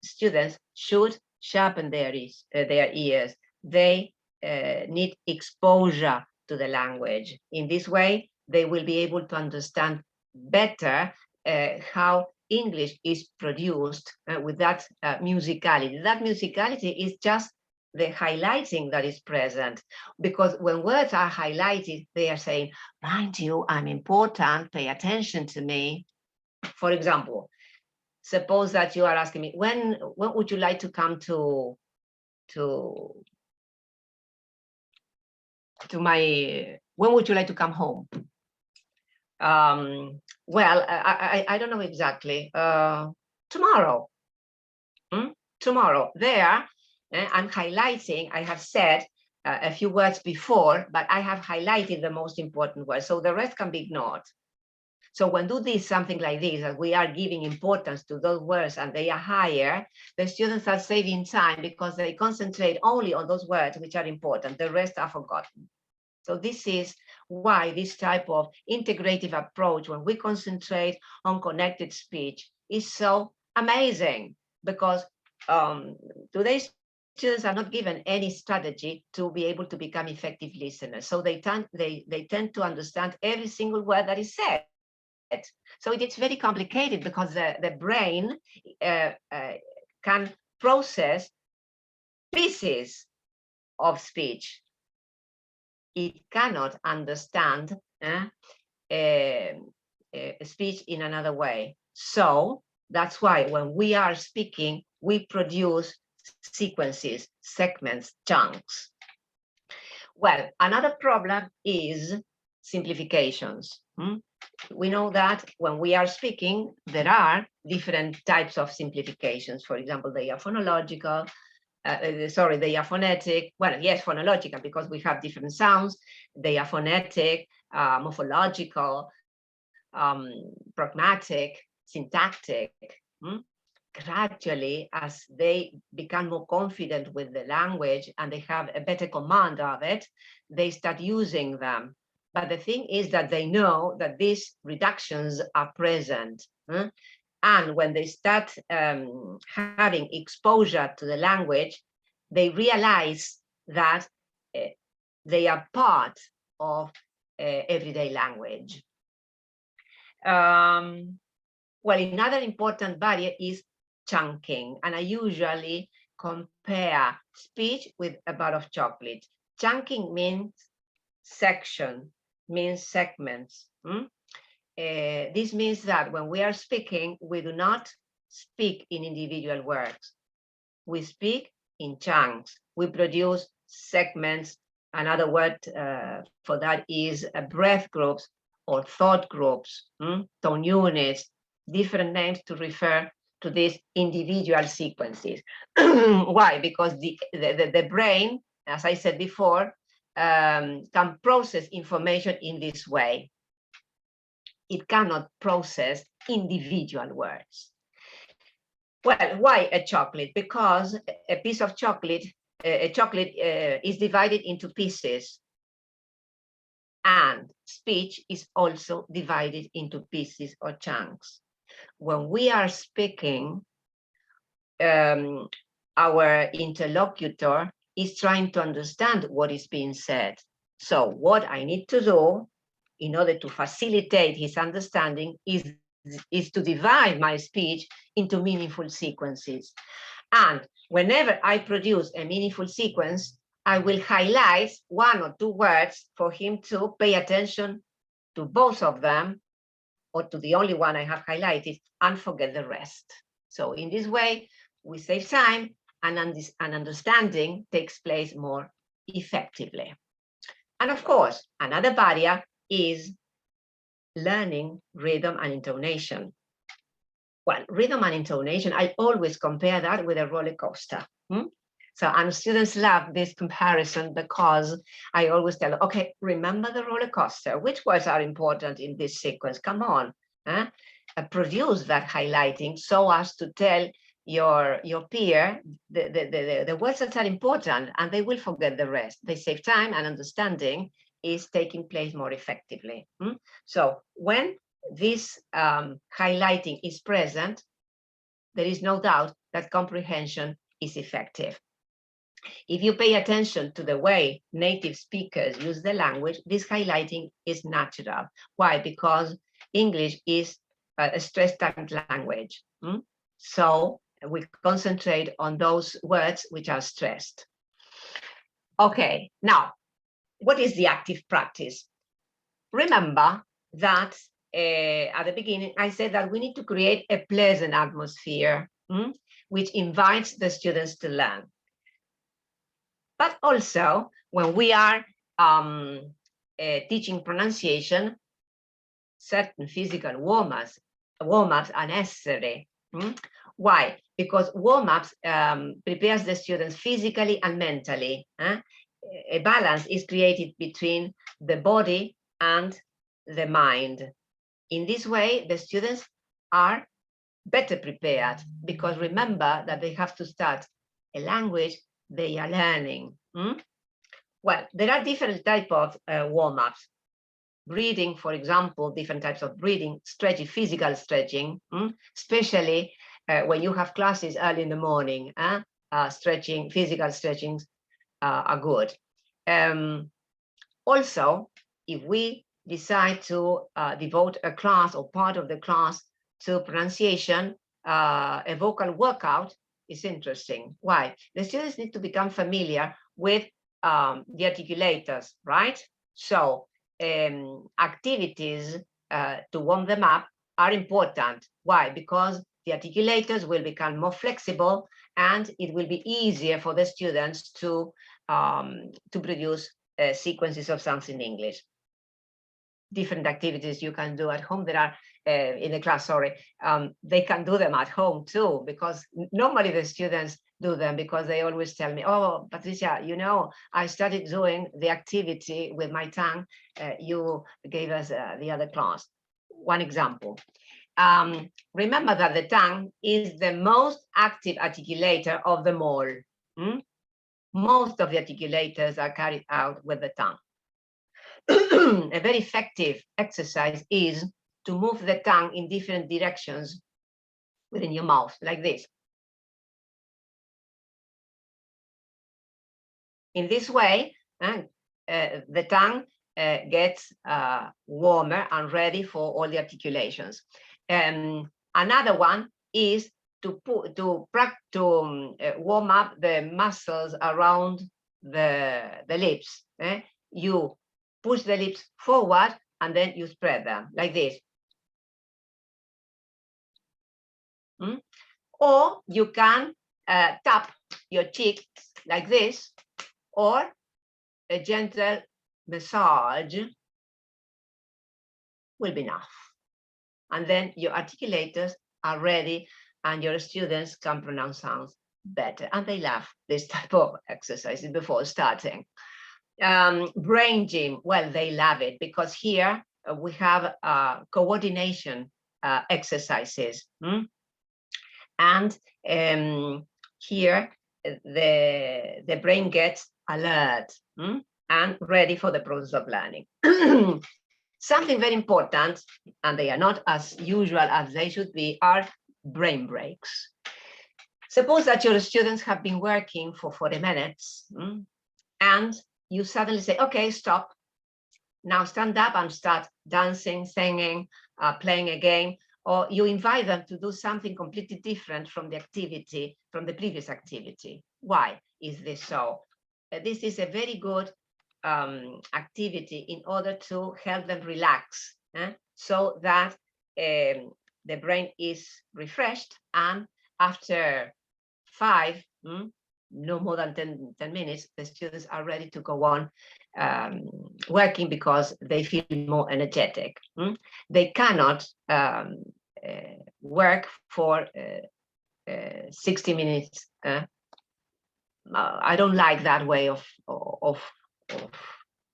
S1: students should sharpen their ears. They need exposure to the language. In this way, they will be able to understand better how English is produced with that musicality. That musicality is just the highlighting that is present, because when words are highlighted, they are saying, mind you, I'm important, pay attention to me. For example, suppose that you are asking me, when would you like to come to my, when would you like to come home? Well, I don't know exactly. Tomorrow. Tomorrow. There, I'm highlighting, I have said a few words before, but I have highlighted the most important words, so the rest can be ignored. So when do this, something like this, that we are giving importance to those words and they are higher, the students are saving time because they concentrate only on those words which are important. The rest are forgotten. So this is why this type of integrative approach, when we concentrate on connected speech, is so amazing, because today's students are not given any strategy to be able to become effective listeners. So they tend to understand every single word that is said. So it's very complicated, because the brain can process pieces of speech. It cannot understand speech in another way. So that's why when we are speaking, we produce sequences, segments, chunks. Well, another problem is simplifications. We know that when we are speaking, there are different types of simplifications. For example, they are phonological, they are phonetic. Well, yes, phonological because we have different sounds. They are phonetic, morphological, pragmatic, syntactic. Gradually, as they become more confident with the language and they have a better command of it, they start using them. But the thing is that they know that these reductions are present. And when they start having exposure to the language, they realize that they are part of everyday language. Well, another important barrier is chunking, and I usually compare speech with a bar of chocolate. Chunking means section, means segments. This means that when we are speaking, we do not speak in individual words. We speak in chunks. We produce segments. Another word for that is breath groups or thought groups, tone units, different names to refer to these individual sequences. Why? Because the brain, as I said before, can process information in this way. It cannot process individual words. Well, why a chocolate? Because a piece of chocolate, is divided into pieces. And speech is also divided into pieces or chunks. When we are speaking, our interlocutor is trying to understand what is being said. So what I need to do in order to facilitate his understanding is to divide my speech into meaningful sequences. And whenever I produce a meaningful sequence, I will highlight one or two words for him to pay attention to both of them or to the only one I have highlighted and forget the rest. So in this way, we save time and understanding takes place more effectively. And of course, another barrier is learning rhythm and intonation. Well, rhythm and intonation, I always compare that with a roller coaster. So, and students love this comparison because I always tell them, okay, remember the roller coaster. Which words are important in this sequence? Come on, produce that highlighting so as to tell your peer the words that are important, and they will forget the rest. They save time, and understanding is taking place more effectively. So when this highlighting is present, there is no doubt that comprehension is effective. If you pay attention to the way native speakers use the language, this highlighting is natural. Why? Because English is a stress-timed language. So we concentrate on those words which are stressed. Okay, now, what is the active practice? Remember that at the beginning, I said that we need to create a pleasant atmosphere, which invites the students to learn. But also, when we are teaching pronunciation, certain physical warm-ups are necessary. Why? Because warm-ups prepares the students physically and mentally. A balance is created between the body and the mind. In this way, the students are better prepared because remember that they have to start a language they are learning. Well, there are different types of warm-ups. Breathing, for example, different types of breathing, stretching, physical stretching, especially when you have classes early in the morning. Stretching, physical stretchings are good. Also, if we decide to devote a class or part of the class to pronunciation, a vocal workout is interesting. Why? The students need to become familiar with the articulators, right? So activities to warm them up are important. Why? Because the articulators will become more flexible and it will be easier for the students to produce sequences of sounds in English. Different activities you can do at home. There are in the class, sorry, they can do them at home too, because normally the students do them because they always tell me, oh, Patricia, you know, I started doing the activity with my tongue you gave us the other class. One example. Remember that the tongue is the most active articulator of them all. Most of the articulators are carried out with the tongue. A very effective exercise is to move the tongue in different directions within your mouth, like this. In this way, the tongue gets warmer and ready for all the articulations. Another one is to warm up the muscles around the lips. You push the lips forward and then you spread them like this. Or you can tap your cheeks like this, or a gentle massage will be enough. And then your articulators are ready and your students can pronounce sounds better. And they love this type of exercises before starting. Brain gym, well, they love it because here we have coordination exercises. And here the brain gets alert and ready for the process of learning. Something very important, and they are not as usual as they should be, are brain breaks. Suppose that your students have been working for 40 minutes and you suddenly say, okay, stop. Now stand up and start dancing, singing, playing a game, or you invite them to do something completely different from the activity, from the previous activity. Why is this so? This is a very good activity in order to help them relax, so that the brain is refreshed, and after 5, no more than 10 minutes, the students are ready to go on working because they feel more energetic. They cannot work for 60 minutes. I don't like that way of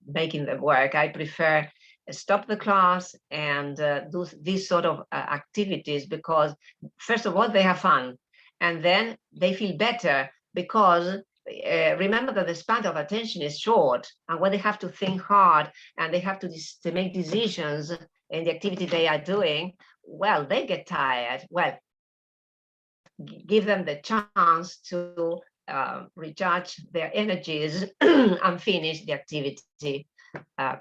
S1: making them work. I prefer stop the class and do these sort of activities because, first of all, they have fun, and then they feel better because remember that the span of attention is short, and when they have to think hard and they have to make decisions in the activity they are doing, well, they get tired. Well, give them the chance to recharge their energies and finish the activity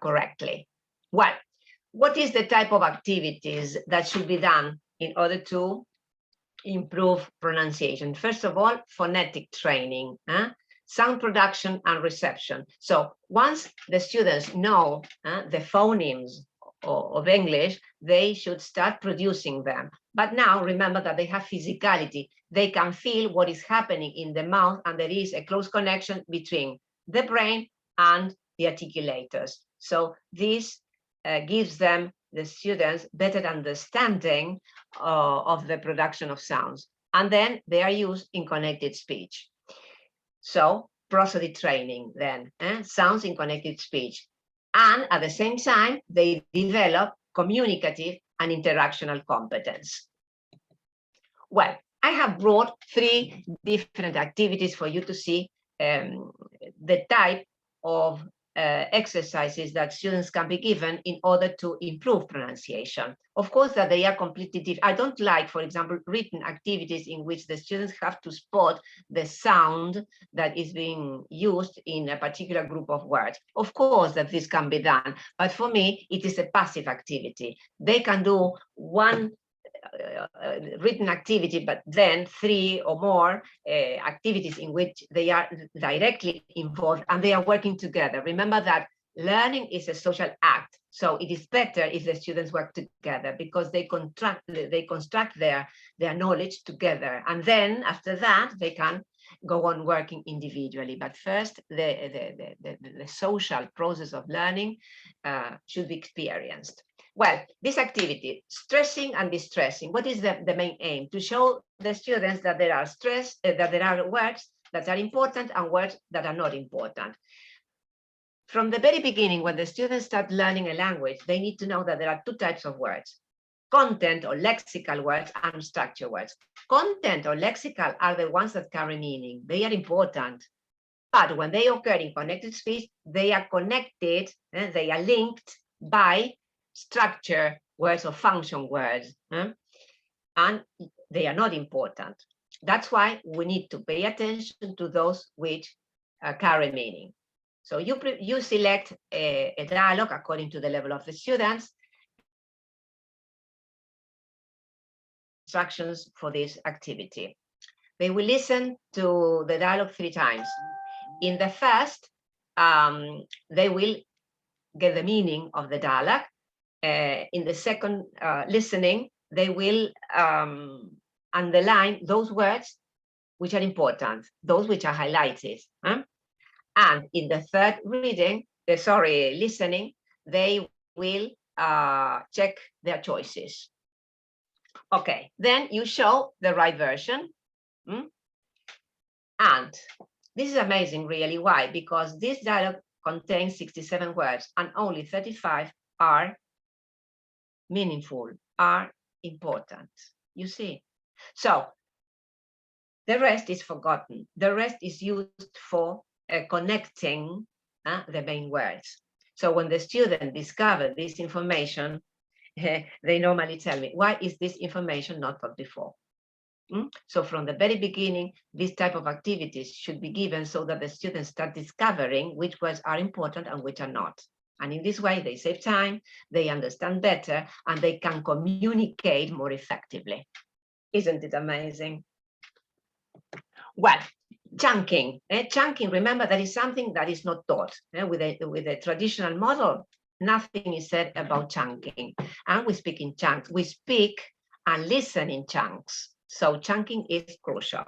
S1: correctly. Well, what is the type of activities that should be done in order to improve pronunciation? First of all, phonetic training, sound production and reception. So once the students know the phonemes of English, they should start producing them. But now remember that they have physicality. They can feel what is happening in the mouth, and there is a close connection between the brain and the articulators. So this gives them, the students, better understanding of the production of sounds. And then they are used in connected speech. So prosody training then, sounds in connected speech. And at the same time, they develop communicative and interactional competence. Well, I have brought 3 different activities for you to see the type of exercises that students can be given in order to improve pronunciation. Of course, that they are completely different. I don't like, for example, written activities in which the students have to spot the sound that is being used in a particular group of words. Of course that this can be done, but for me, it is a passive activity. They can do one written activity, but then 3 or more activities in which they are directly involved and they are working together. Remember that Learning is a social act, so it is better if the students work together because they construct their knowledge together, and then after that they can go on working individually. But first, the social process of learning should be experienced. Well, this activity, stressing and distressing, what is the main aim? To show the students that there are that there are words that are important and words that are not important. From the very beginning, when the students start learning a language, they need to know that there are two types of words: content or lexical words and structured words. Content or lexical are the ones that carry meaning. They are important. But when they occur in connected speech, they are connected, they are linked by structure words or function words, and they are not important. That's why we need to pay attention to those which carry meaning. So you select a dialogue according to the level of the students. Instructions for this activity. They will listen to the dialogue 3 times. In the first, they will get the meaning of the dialogue. In the second listening, they will underline those words which are important, those which are highlighted. And in the third listening, they will check their choices. Okay, then you show the right version. And this is amazing, really. Why? Because this dialogue contains 67 words and only 35 are meaningful, are important. You see? So the rest is forgotten. The rest is used for connecting the main words. So when the student discovers this information, they normally tell me, why is this information not taught before? So from the very beginning, this type of activities should be given so that the students start discovering which words are important and which are not. And in this way, they save time, they understand better, and they can communicate more effectively. Isn't it amazing? Well, chunking. Chunking, remember, that is something that is not taught. With a traditional model, nothing is said about chunking. And we speak in chunks. We speak and listen in chunks. So chunking is crucial.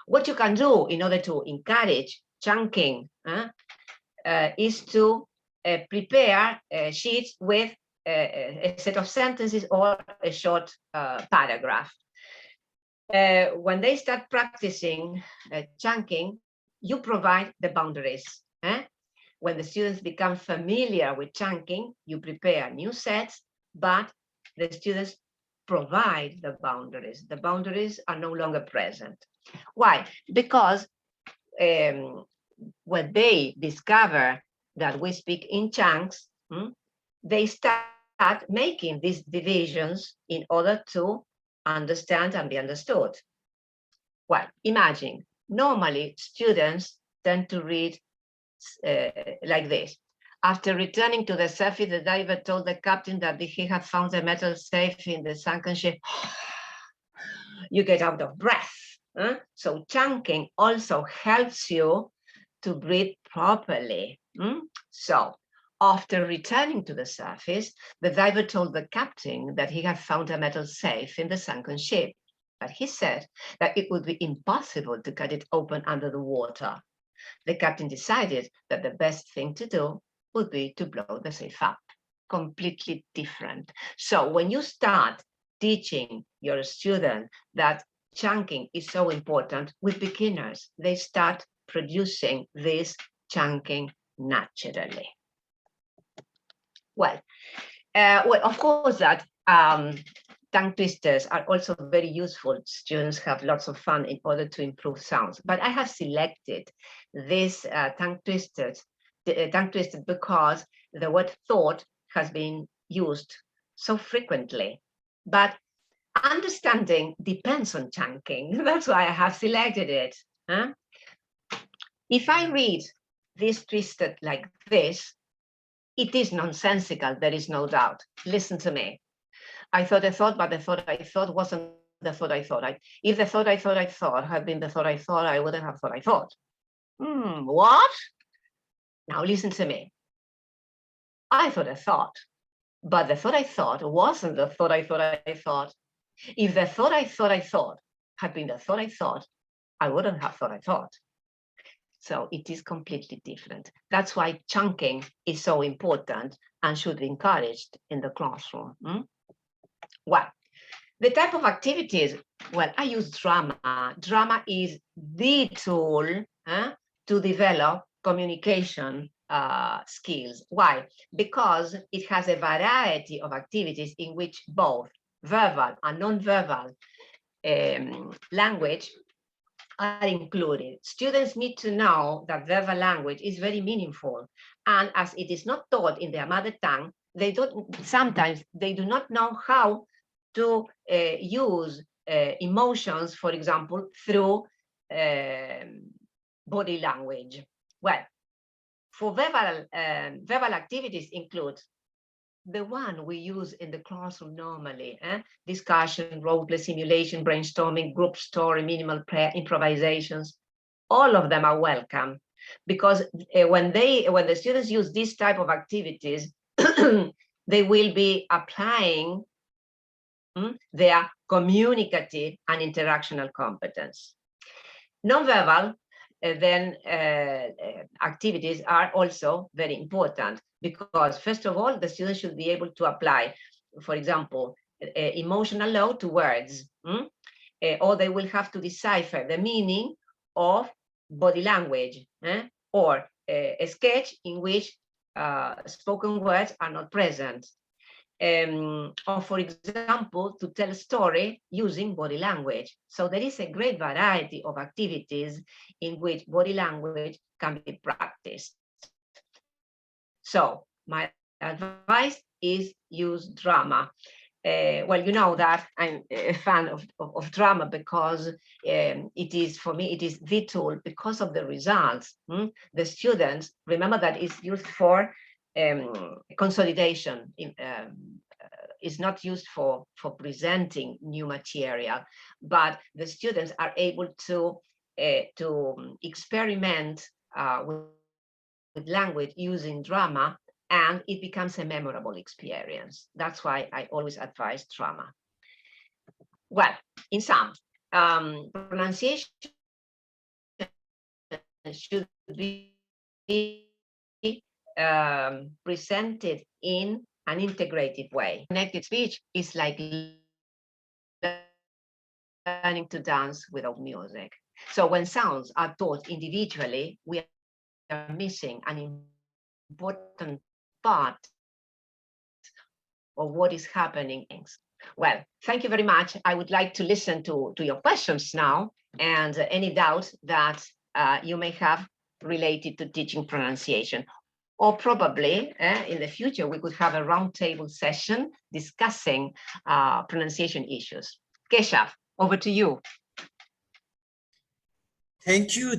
S1: What you can do in order to encourage chunking is to prepare sheets with a set of sentences or a short paragraph. When they start practicing chunking, you provide the boundaries. When the students become familiar with chunking, you prepare new sets, but the students provide the boundaries. The boundaries are no longer present. Why? Because when they discover that we speak in chunks, they start making these divisions in order to understand and be understood. Well, imagine, normally students tend to read like this. After returning to the surface, the diver told the captain that he had found a metal safe in the sunken ship. You get out of breath. So chunking also helps you to breathe properly. So after returning to the surface, the diver told the captain that he had found a metal safe in the sunken ship, but he said that it would be impossible to cut it open under the water. The captain decided that the best thing to do would be to blow the safe up. Completely different. So when you start teaching your student that chunking is so important with beginners, they start producing this chunking naturally. Well, of course that tongue twisters are also very useful. Students have lots of fun in order to improve sounds. But I have selected this tongue twister because the word thought has been used so frequently. But understanding depends on chunking. That's why I have selected it. If I read this twisted like this, it is nonsensical, there is no doubt. Listen to me. I thought I thought, but the thought I thought wasn't the thought I thought. If the thought I thought had been the thought I thought, I wouldn't have thought I thought. What? Now listen to me. I thought, but the thought I thought wasn't the thought I thought. If the thought I thought had been the thought I thought, I wouldn't have thought I thought. So it is completely different. That's why chunking is so important and should be encouraged in the classroom. Well, the type of activities, well, I use drama. Drama is the tool to develop communication skills. Why? Because it has a variety of activities in which both verbal and non-verbal language are included. Students need to know that verbal language is very meaningful, and as it is not taught in their mother tongue, sometimes they do not know how to use emotions, for example, through body language. Well, for verbal activities include the one we use in the classroom normally, discussion, role-play, simulation, brainstorming, group story, minimal prayer, improvisations. All of them are welcome, because when the students use this type of activities, they will be applying their communicative and interactional competence. Non-verbal activities are also very important, because first of all, the students should be able to apply, for example, emotional load to words, or they will have to decipher the meaning of body language, or a sketch in which spoken words are not present. Or for example, to tell a story using body language. So there is a great variety of activities in which body language can be practiced. So my advice is use drama. Well, you know that I'm a fan of drama, because it is, for me, it is the tool because of the results. The students, remember that it's used for consolidation, is not used for presenting new material, but the students are able to experiment with language using drama, and it becomes a memorable experience. That's why I always advise drama. Well, in sum, pronunciation should be presented in an integrative way. Connected speech is like learning to dance without music. So when sounds are taught individually, we are missing an important part of what is happening. Well, thank you very much. I would like to listen to your questions now, and any doubt that you may have related to teaching pronunciation. Or probably in the future, we could have a roundtable session discussing pronunciation issues. Keshav, over to you.
S2: Thank you,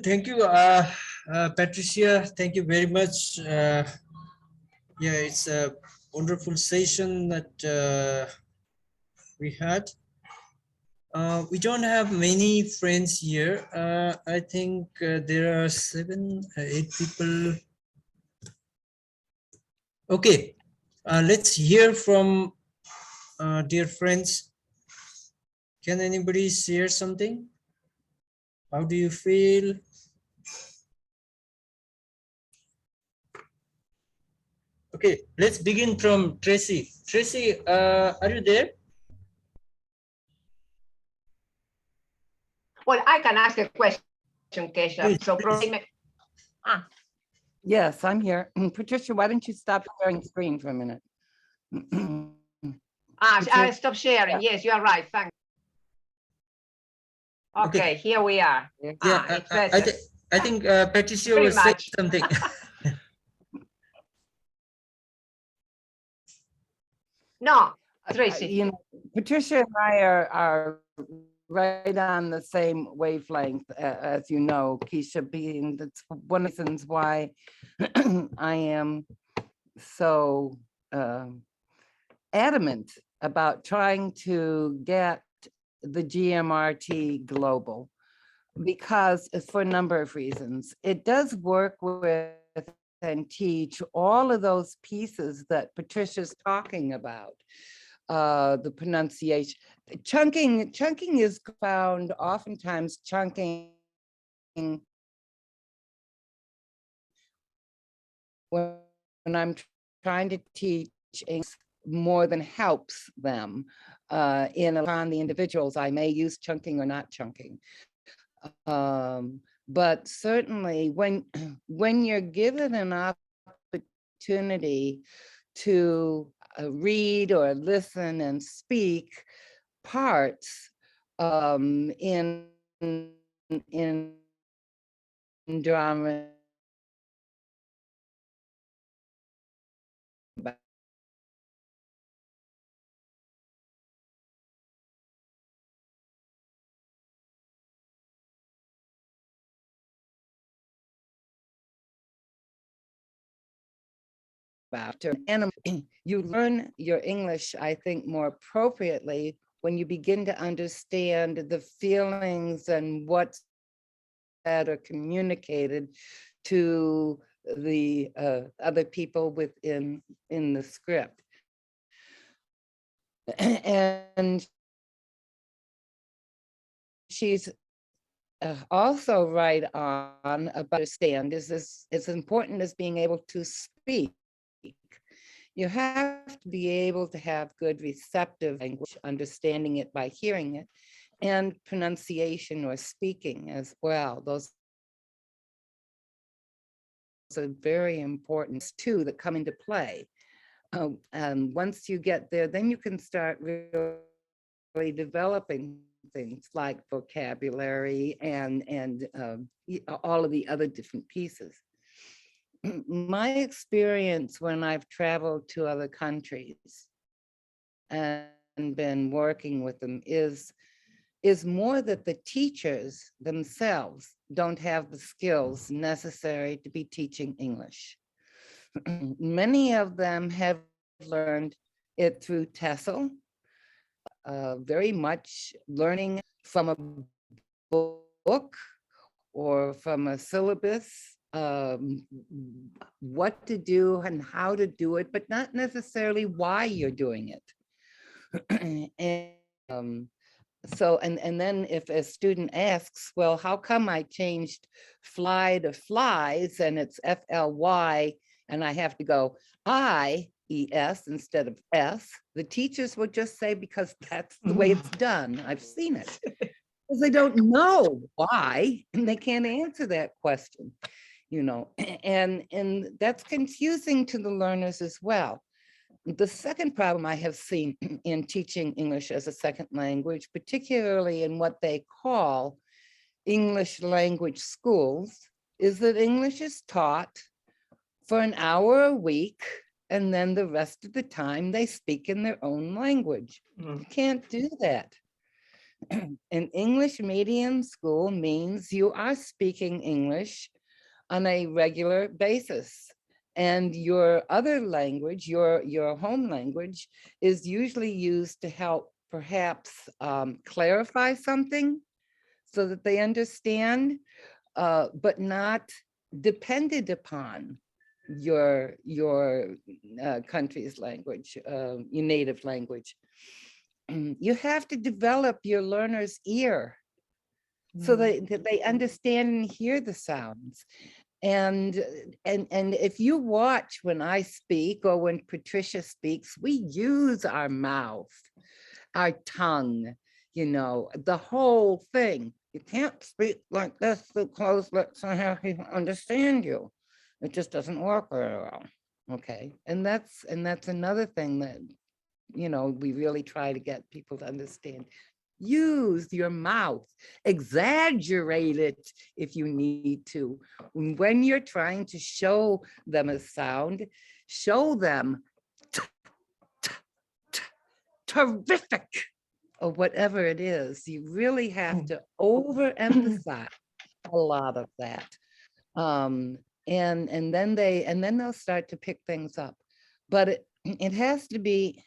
S2: Patricia. Thank you very much. Yeah, it's a wonderful session that we had. We don't have many friends here. I think there are 7, 8 people. Okay, let's hear from dear friends. Can anybody share something? How do you feel? Okay, let's begin from Tracy. Tracy, are you there?
S1: Well, I can ask a question, Keshav. So probably.
S3: Yes, I'm here. Patricia, why don't you stop sharing screen for a minute?
S1: I stop sharing. Yes, you are right. Thanks. Okay, here we are.
S2: Yeah, I think Patricia was saying something.
S1: No, Tracy.
S3: You know, Patricia and I are right on the same wavelength, as you know, Keisha, being that's one of the reasons why I am so adamant about trying to get the GMRT global, because it's for a number of reasons. It does work with and teach all of those pieces that Patricia's talking about. The pronunciation, chunking is found oftentimes chunking when I'm trying to teach English more than helps them. On the individuals, I may use chunking or not chunking. But certainly when you're given an opportunity to read or listen and speak parts in drama about animal, you learn your English, I think, more appropriately when you begin to understand the feelings and what's said or communicated to the other people within the script. And she's also right on about understand is this as important as being able to speak. You have to be able to have good receptive language, understanding it by hearing it, and pronunciation or speaking as well. Those are very important too that come into play. And once you get there, then you can start really developing things like vocabulary and all of the other different pieces. My experience when I've traveled to other countries and been working with them is more that the teachers themselves don't have the skills necessary to be teaching English. Many of them have learned it through TESOL, very much learning from a book or from a syllabus, what to do and how to do it, but not necessarily why you're doing it. And so, and then if a student asks, well, how come I changed fly to flies and it's FLY and I have to go IES instead of S, the teachers would just say, because that's the way it's done. I've seen it. Because they don't know why, and they can't answer that question, you know, and that's confusing to the learners as well. The second problem I have seen in teaching English as a second language, particularly in what they call English language schools, is that English is taught for an hour a week, and then the rest of the time they speak in their own language. You can't do that. An English medium school means you are speaking English on a regular basis. And your other language, your home language, is usually used to help perhaps clarify something so that they understand, but not depended upon your country's language, your native language. You have to develop your learner's ear so that they understand and hear the sounds. And if you watch when I speak or when Patricia speaks, we use our mouth, our tongue, you know, the whole thing. You can't speak like this so close, let's have people understand you. It just doesn't work very well. Okay, and that's another thing that, you know, we really try to get people to understand. Use your mouth, exaggerate it if you need to. When you're trying to show them a sound, show them terrific or whatever it is. You really have to overemphasize a lot of that. And then they'll start to pick things up. But it has to be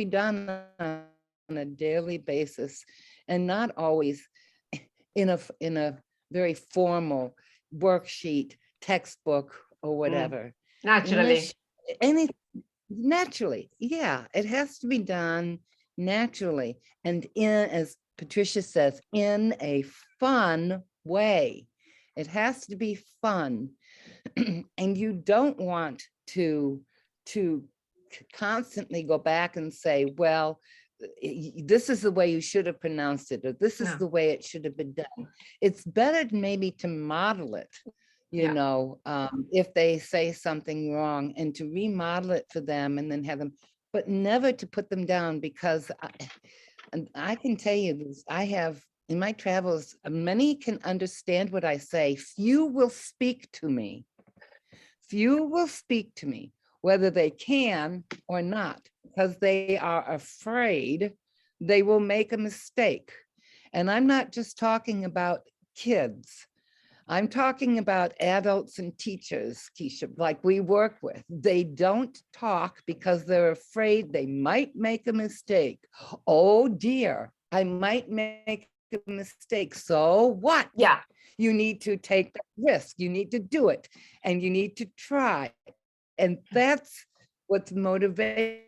S3: done on a daily basis and not always in a very formal worksheet, textbook, or whatever.
S1: Naturally.
S3: Any naturally, yeah, it has to be done naturally and as Patricia says, in a fun way. It has to be fun. And you don't want to constantly go back and say, well, this is the way you should have pronounced it, or this is the way it should have been done. It's better maybe to model it, you know, if they say something wrong, and to remodel it for them and then have them, but never to put them down, because I can tell you this, I have in my travels, many can understand what I say. Few will speak to me. Few will speak to me, whether they can or not, because they are afraid they will make a mistake. And I'm not just talking about kids. I'm talking about adults and teachers, Keisha, like we work with. They don't talk because they're afraid they might make a mistake. Oh dear, I might make a mistake. So what?
S1: Yeah.
S3: You need to take the risk. You need to do it, and you need to try. And that's what's motivational.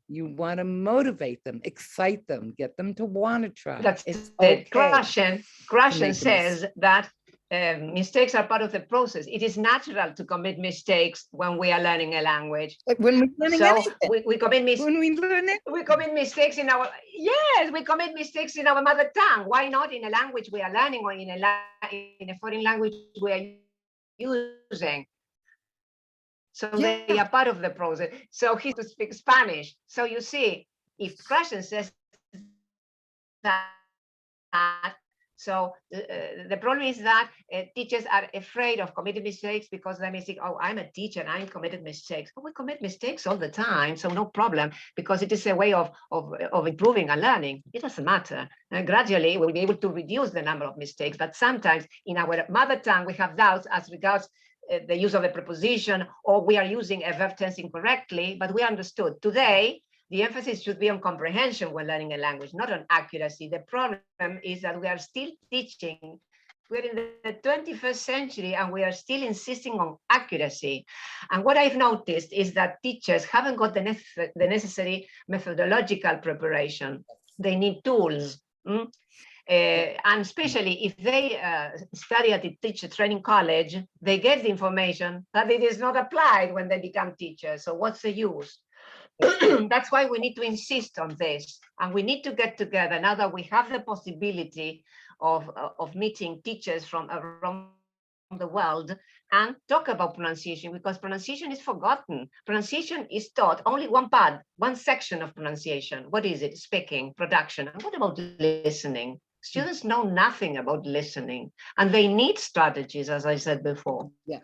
S3: You want to motivate them, excite them, get them to want to try.
S1: That's
S3: it's
S1: it.
S3: okay.
S1: Krashen says that mistakes are part of the process. It is natural to commit mistakes when we are learning a language.
S3: Like when we're learning anything.
S1: we commit mistakes.
S3: When we learn it.
S1: We commit mistakes in our, yes, we commit mistakes in our mother tongue. Why not in a language we are learning, or in a foreign language we are using? So they are part of the process. So he's to speak Spanish. So you see, if Krashen says that, so the problem is that teachers are afraid of committing mistakes, because they may think, oh, I'm a teacher and I committed mistakes. But we commit mistakes all the time, so no problem, because it is a way of improving and learning. It doesn't matter. And gradually we'll be able to reduce the number of mistakes. But sometimes in our mother tongue, we have doubts as regards the use of a preposition, or we are using a verb tense incorrectly, but we understood. Today, the emphasis should be on comprehension when learning a language, not on accuracy. The problem is that we are still teaching. We're in the 21st century and we are still insisting on accuracy. And what I've noticed is that teachers haven't got the necessary methodological preparation. They need tools. And especially if they study at the teacher training college, they get the information that it is not applied when they become teachers. So what's the use? That's why we need to insist on this, and we need to get together now that we have the possibility of meeting teachers from around the world and talk about pronunciation, because pronunciation is forgotten. Pronunciation is taught only one part, one section of pronunciation. What is it? Speaking, production. And what about listening? Students know nothing about listening, and they need strategies, as I said before.
S3: Yeah.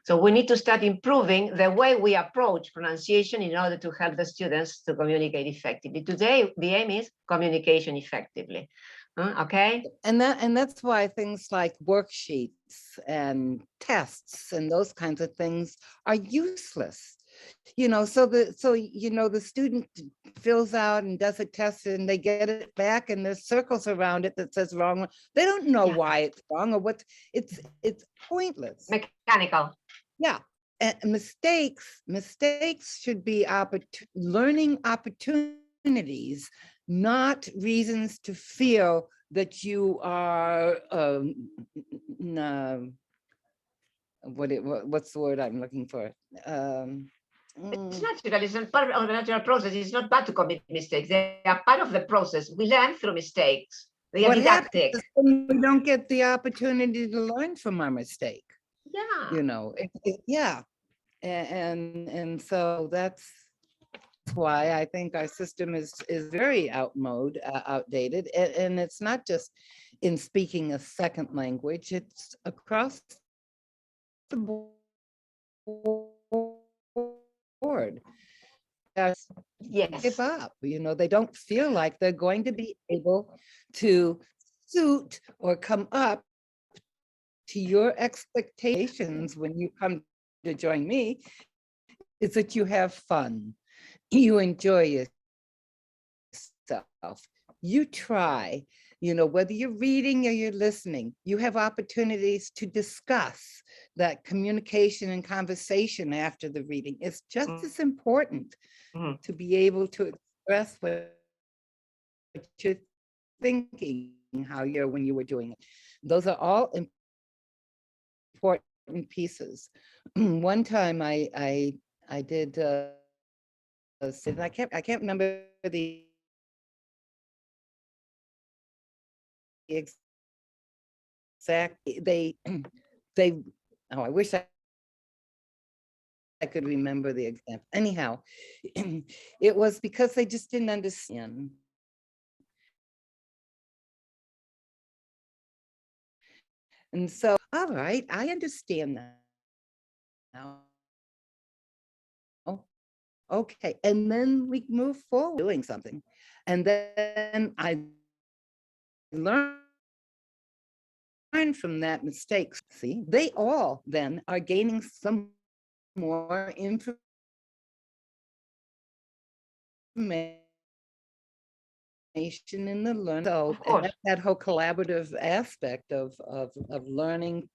S1: So we need to start improving the way we approach pronunciation in order to help the students to communicate effectively. Today, the aim is communication effectively. Okay.
S3: And that's why things like worksheets and tests and those kinds of things are useless. You know, so the student fills out and does a test and they get it back and there's circles around it that says wrong. They don't know why it's wrong or what. It's pointless.
S1: Mechanical.
S3: Yeah. And mistakes should be learning opportunities, not reasons to feel that you are what's the word I'm looking for?
S1: It's natural. It's not part of the natural process. It's not bad to commit mistakes. They are part of the process. We learn through mistakes. They are didactic.
S3: We don't get the opportunity to learn from our mistake.
S1: Yeah.
S3: You know, and so that's why I think our system is very outdated. And it's not just in speaking a second language, it's across the board.
S1: Yes.
S3: Give up, you know, they don't feel like they're going to be able to suit or come up to your expectations when you come to join me. Is that you have fun, you enjoy yourself, you try, You know, whether you're reading or you're listening, you have opportunities to discuss that communication and conversation after the reading. It's just as important
S1: Mhm.
S3: to be able to express what you're thinking, how you're when you were doing it. Those are all important pieces. One time I did and I can't remember the exact they oh I wish I could remember the example. Anyhow, it was because they just didn't understand. And so, all right, I understand now. Okay, and then we move forward doing something. And then I learned from that mistake. See, they all then are gaining some more information in the learning. So
S1: Of course.
S3: that whole collaborative aspect of learning